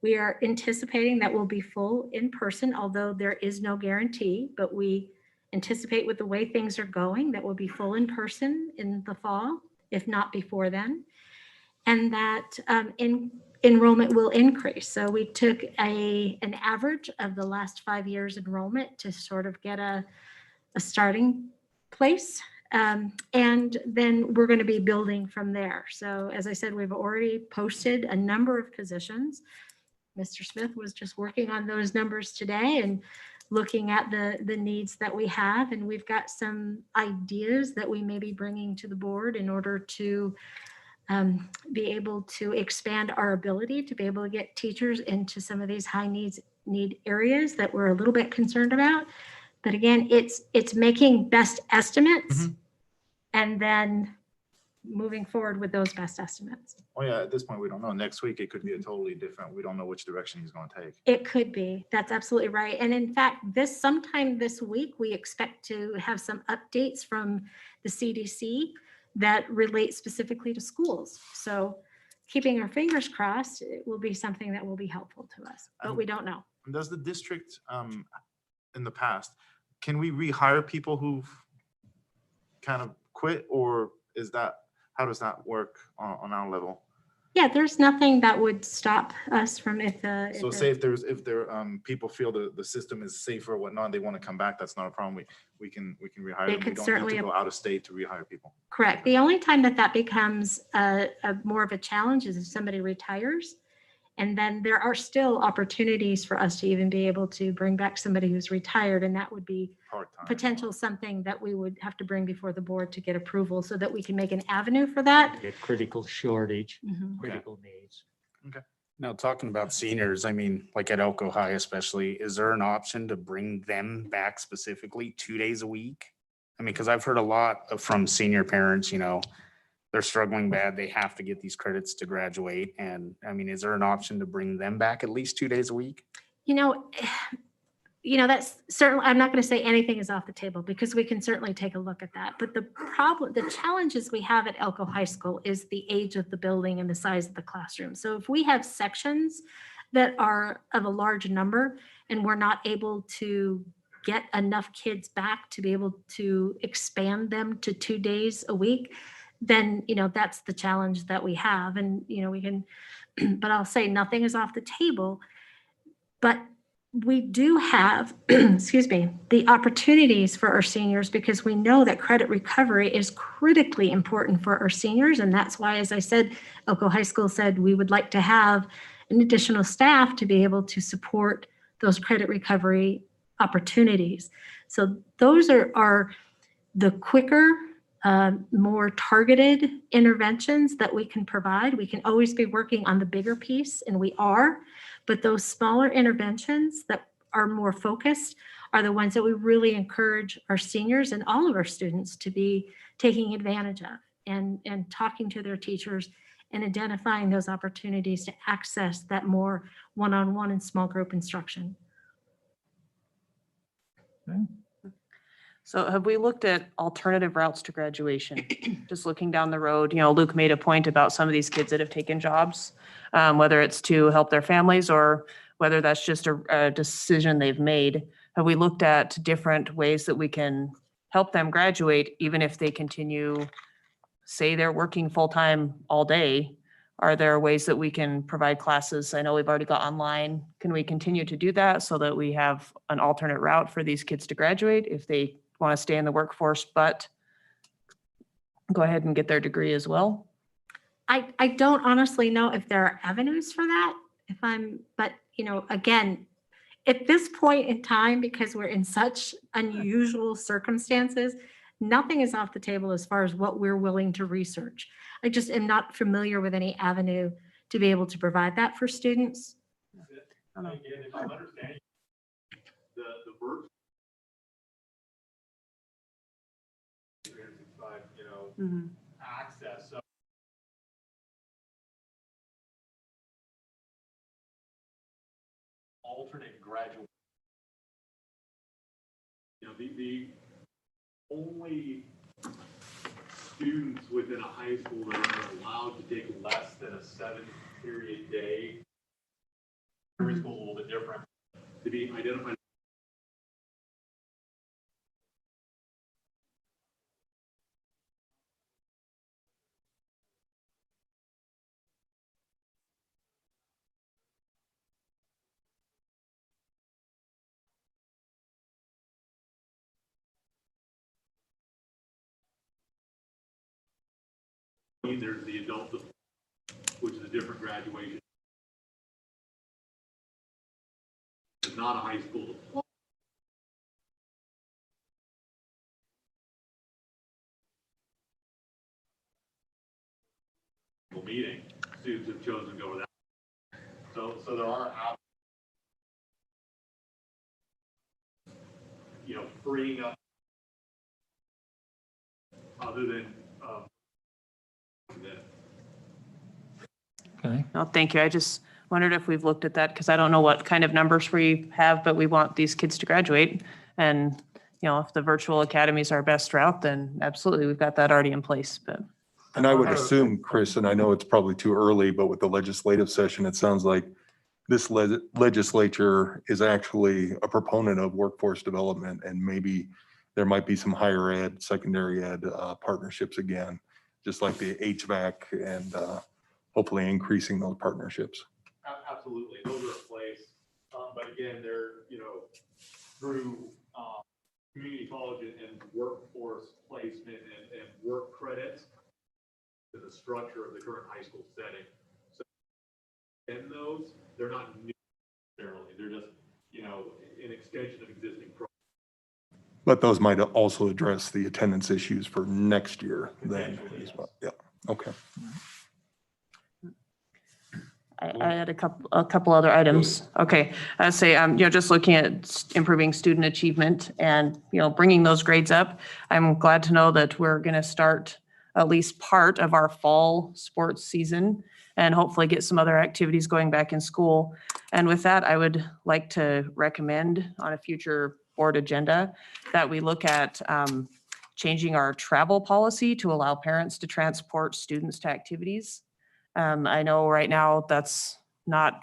We are anticipating that we'll be full in person, although there is no guarantee, but we anticipate with the way things are going that we'll be full in person in the fall, if not before then. And that enrollment will increase. So we took an average of the last 5 years enrollment to sort of get a starting place. And then we're going to be building from there. So as I said, we've already posted a number of positions. Mr. Smith was just working on those numbers today and looking at the needs that we have. And we've got some ideas that we may be bringing to the board in order to be able to expand our ability to be able to get teachers into some of these high need areas that we're a little bit concerned about. But again, it's making best estimates and then moving forward with those best estimates. Oh yeah, at this point, we don't know. Next week, it could be a totally different, we don't know which direction he's going to take. It could be. That's absolutely right. And in fact, sometime this week, we expect to have some updates from the CDC that relate specifically to schools. So keeping our fingers crossed, it will be something that will be helpful to us, but we don't know. Does the district, in the past, can we rehire people who've kind of quit, or how does that work on our level? Yeah, there's nothing that would stop us from So say if there people feel the system is safer or whatnot, they want to come back, that's not a problem. We can rehire They them. We could don't need certainly to go out of state to rehire people. Correct. The only time that becomes a more of a challenge is if somebody retires. And then there are still opportunities for us to even be able to bring back somebody who's retired. And that would be Part-time. potential something that we would have to bring before the board to get approval so that we can make an avenue for that. Get critical shortage, Mhm. critical needs. Now, talking about seniors, I mean, like at Elko High especially, is there an option to bring them back specifically 2 days a week? I mean, because I've heard a lot from senior parents, they're struggling bad. They have to get these credits to graduate. And I mean, is there an option to bring them back at least 2 days a week? That's certainly, I'm not going to say anything is off the table because we can certainly take a look at that. But the challenges we have at Elko High School is the age of the building and the size of the classroom. So if we have sections that are of a large number and we're not able to get enough kids back to be able to expand them to 2 days a week, then, that's the challenge that we have. And, we can, but I'll say nothing is off the table. But we do have, excuse me, the opportunities for our seniors because we know that credit recovery is critically important for our seniors. And that's why, as I said, Elko High School said we would like to have an additional staff to be able to support those credit recovery opportunities. So those are the quicker, more targeted interventions that we can provide. We can always be working on the bigger piece, and we are, but those smaller interventions that are more focused are the ones that we really encourage our seniors and all of our students to be taking advantage of and talking to their teachers and identifying those opportunities to access that more one-on-one and small group instruction. So have we looked at alternative routes to graduation? Just looking down the road, Luke made a point about some of these kids that have taken jobs, whether it's to help their families or whether that's just a decision they've made. Have we looked at different ways that we can help them graduate, even if they continue, say they're working full-time all day? Are there ways that we can provide classes? I know we've already got online. Can we continue to do that so that we have an alternate route for these kids to graduate if they want to stay in the workforce, but go ahead and get their degree as well? I don't honestly know if there are avenues for that. But again, at this point in time, because we're in such unusual circumstances, nothing is off the table as far as what we're willing to research. I just am not familiar with any avenue to be able to provide that for students. Again, if I'm understanding, the virtual 365, access. So alternate graduate, the only students within a high school that are allowed to take less than a 7-period day. Every school is a little bit different. To be identified. There's the adult, which is a different graduation. It's not a high school diploma. Meeting, students have chosen to go to that. So there are, freeing up other than, Okay. No, thank you. I just wondered if we've looked at that because I don't know what kind of numbers we have, but we want these kids to graduate. And, if the virtual academy is our best route, then absolutely, we've got that already in place, but. And I would assume, Chris, and I know it's probably too early, but with the legislative session, it sounds like this legislature is actually a proponent of workforce development, and maybe there might be some higher ed, secondary ed partnerships again, just like the HVAC, and hopefully increasing those partnerships. Absolutely, those are in place. But again, they're, through community college and workforce placement and work credits to the structure of the current high school setting. So in those, they're not new necessarily, they're just, an extension of existing programs. But those might also address the attendance issues for next year then as well. Yeah, okay. I had a couple other items. Okay, I say, just looking at improving student achievement and, bringing those grades up. I'm glad to know that we're going to start at least part of our fall sports season and hopefully get some other activities going back in school. And with that, I would like to recommend on a future board agenda that we look at changing our travel policy to allow parents to transport students to activities. I know right now that's not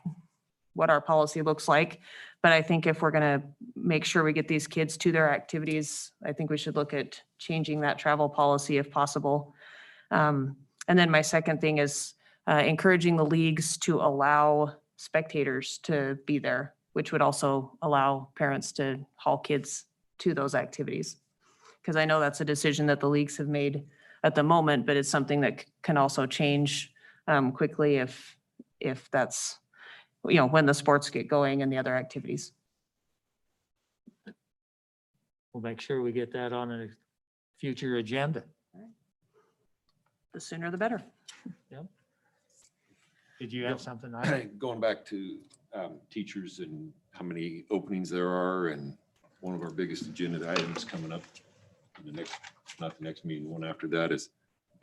what our policy looks like, but I think if we're going to make sure we get these kids to their activities, I think we should look at changing that travel policy if possible. And then my second thing is encouraging the leagues to allow spectators to be there, which would also allow parents to haul kids to those activities. Because I know that's a decision that the leagues have made at the moment, but it's something that can also change quickly if that's, when the sports get going and the other activities. We'll make sure we get that on a future agenda. The sooner the better. Yep. Did you have something? Going back to teachers and how many openings there are, and one of our biggest agenda items coming up in the next, not the next meeting, one after that, is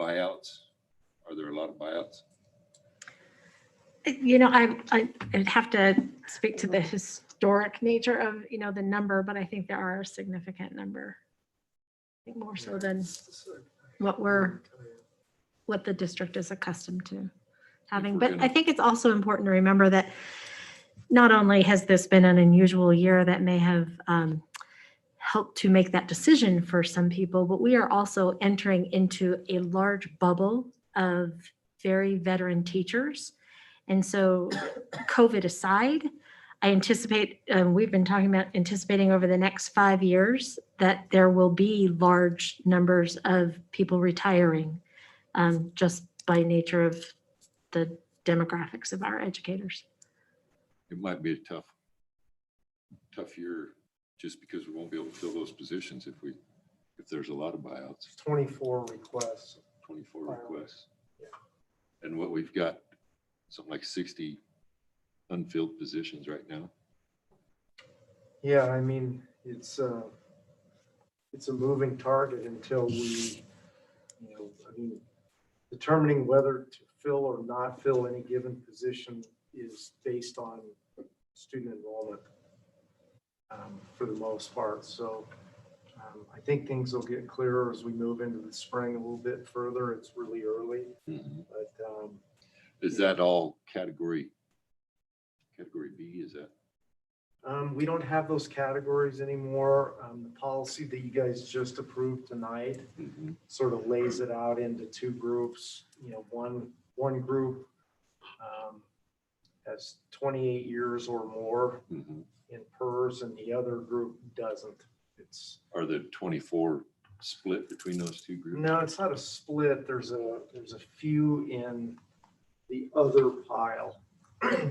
buyouts. Are there a lot of buyouts? I'd have to speak to the historic nature of, the number, but I think there are a significant number. I think more so than what the district is accustomed to having. But I think it's also important to remember that not only has this been an unusual year that may have helped to make that decision for some people, but we are also entering into a large bubble of very veteran teachers. And so COVID aside, I anticipate, we've been talking about anticipating over the next 5 years that there will be large numbers of people retiring just by nature of the demographics of our educators. It might be a tough year just because we won't be able to fill those positions if there's a lot of buyouts. 24 requests. 24 requests. And what we've got, something like 60 unfilled positions right now. Yeah, I mean, it's a moving target until we, determining whether to fill or not fill any given position is based on student enrollment for the most part. So I think things will get clearer as we move into the spring a little bit further. It's really early, Mhm. but Is that all category B, is that? we don't have those categories anymore. The policy that you guys just approved tonight Mhm. sort of lays it out into two groups. You know, one group has 28 years or more Mhm. in PERS, and the other group doesn't. It's Are the 24 split between those two groups? no, it's not a split. There's a few in the other pile,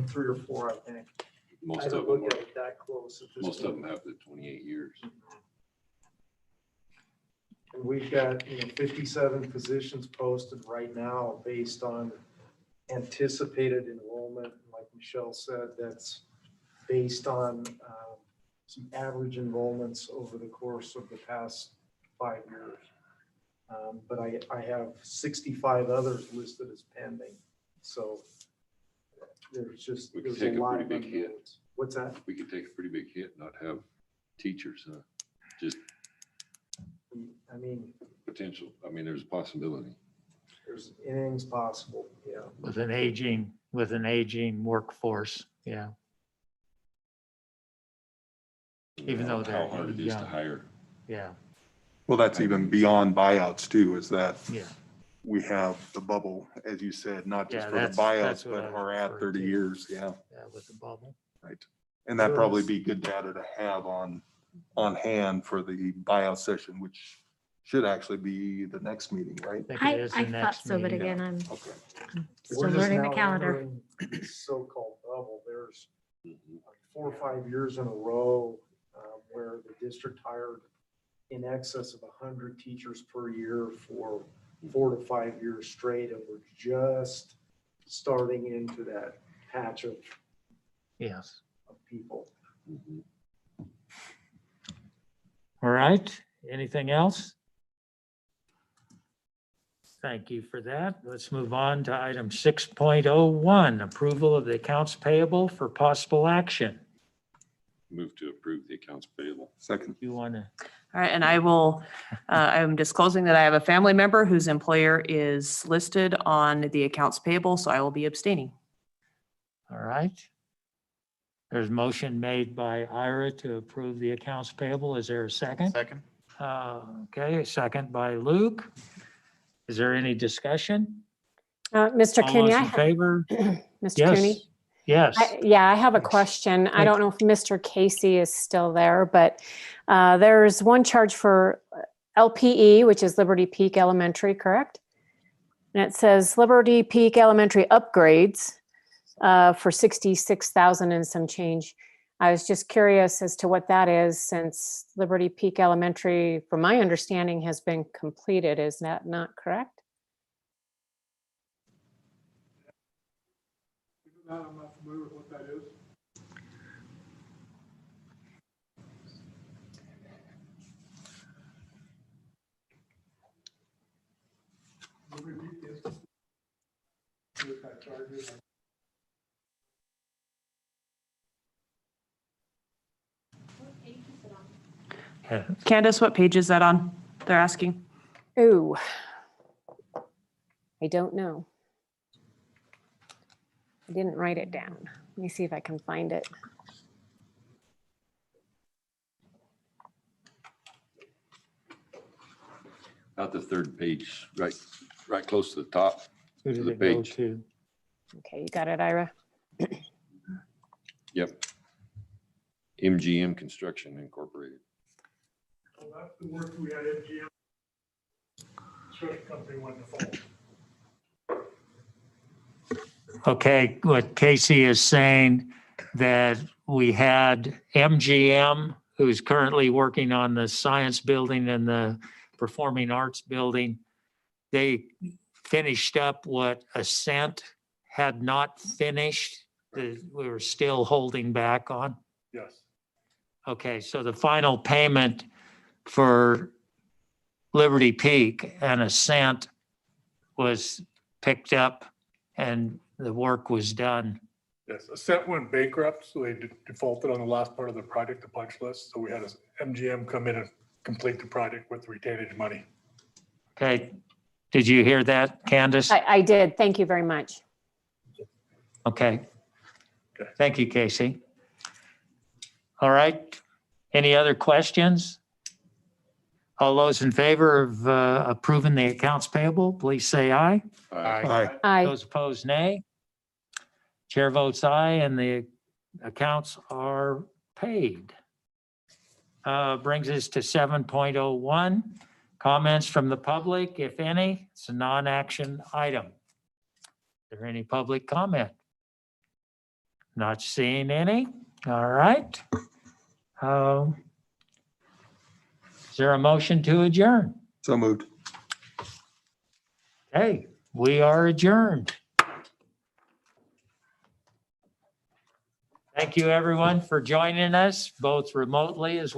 3 or 4, I think. I Most of don't them look are, at it that close at this most of point. them have the 28 years. And we've got, 57 positions posted right now based on anticipated enrollment. Like Michelle said, that's based on some average enrollments over the course of the past 5 years. But I have 65 others listed as pending. So there's We could a take a lot pretty of big hit. unknowns. What's that? We could take a pretty big hit, not have teachers, just I mean, potential. I mean, there's a possibility. anything's possible, yeah. With an aging workforce, yeah. Even though they're How hard it is to young. hire. Yeah, Well, that's even beyond buyouts too, is that yeah. we have the bubble, as you said, not just Yeah, for the that's buyouts, what but I was are at referring 30 to. years, yeah. Yeah, with the bubble. Right. And that'd probably be good data to have on hand for the buyout session, which should actually be the next meeting, right? I think I it is the thought next so, but meeting. again, I'm Okay. still We're just learning the now calendar. entering this so-called bubble. There's Mhm. like 4 or 5 years in a row where the district hired in excess of 100 teachers per year for 4 to 5 years straight, and we're just starting into that patch of Yes. people. Mhm. All right, anything else? Thank you for that. Let's move on to item 6.01, approval of the accounts payable for possible action. Move to approve the accounts payable. Second. You want to, All right, and I'm disclosing that I have a family member whose employer is listed on the accounts payable, so I will be abstaining. all right. There's motion made by Ira to approve the accounts payable. Is there a second? Second? Okay, a second by Luke. Is there any discussion? Mr. All Cooney, those in favor? Mr. Cooney? Yes, yes. Yeah, I have a Thanks. question. I Thank don't know if Mr. Casey is still there, but there's one charge for LPE, which is Liberty Peak Elementary, correct? And it says Liberty Peak Elementary upgrades for 66,000 and some change. I was just curious as to what that is, since Liberty Peak Elementary, from my understanding, has been completed. Is that not correct? I'm not familiar with what that is. Repeat this. What that charge is. Candace, what page is that on? They're asking. Ooh, I don't know. I didn't write it down. Let me see if I can find it. About the third page, right close to the top. Who to did the it go page. to? Okay, you got it, Ira? Yep. MGM Construction Incorporated. Well, that's the work we had MGM. Construction company went default. Okay, what Casey is saying, that we had MGM, who's currently working on the science building and the performing arts building. They finished up what Ascent had not finished, that we were still holding back on. Yes. Okay, so the final payment for Liberty Peak and Ascent was picked up and the work was done. Yes, Ascent went bankrupt, so they defaulted on the last part of the project, the punch list. So we had MGM come in and complete the project with retainage money. Okay. Did you hear that, Candace? I did. Thank you very much. Okay. Okay. Thank you, Casey. All right. Any other questions? All those in favor of approving the accounts payable, please say aye. Aye. Aye. Those opposed, nay. Chair votes aye, and the accounts are paid. Brings us to 7.01, comments from the public, if any. It's a non-action item. Is there any public comment? Not seeing any. All right. Is there a motion to adjourn? So moved. Okay, we are adjourned. Thank you, everyone, for joining us, both remotely as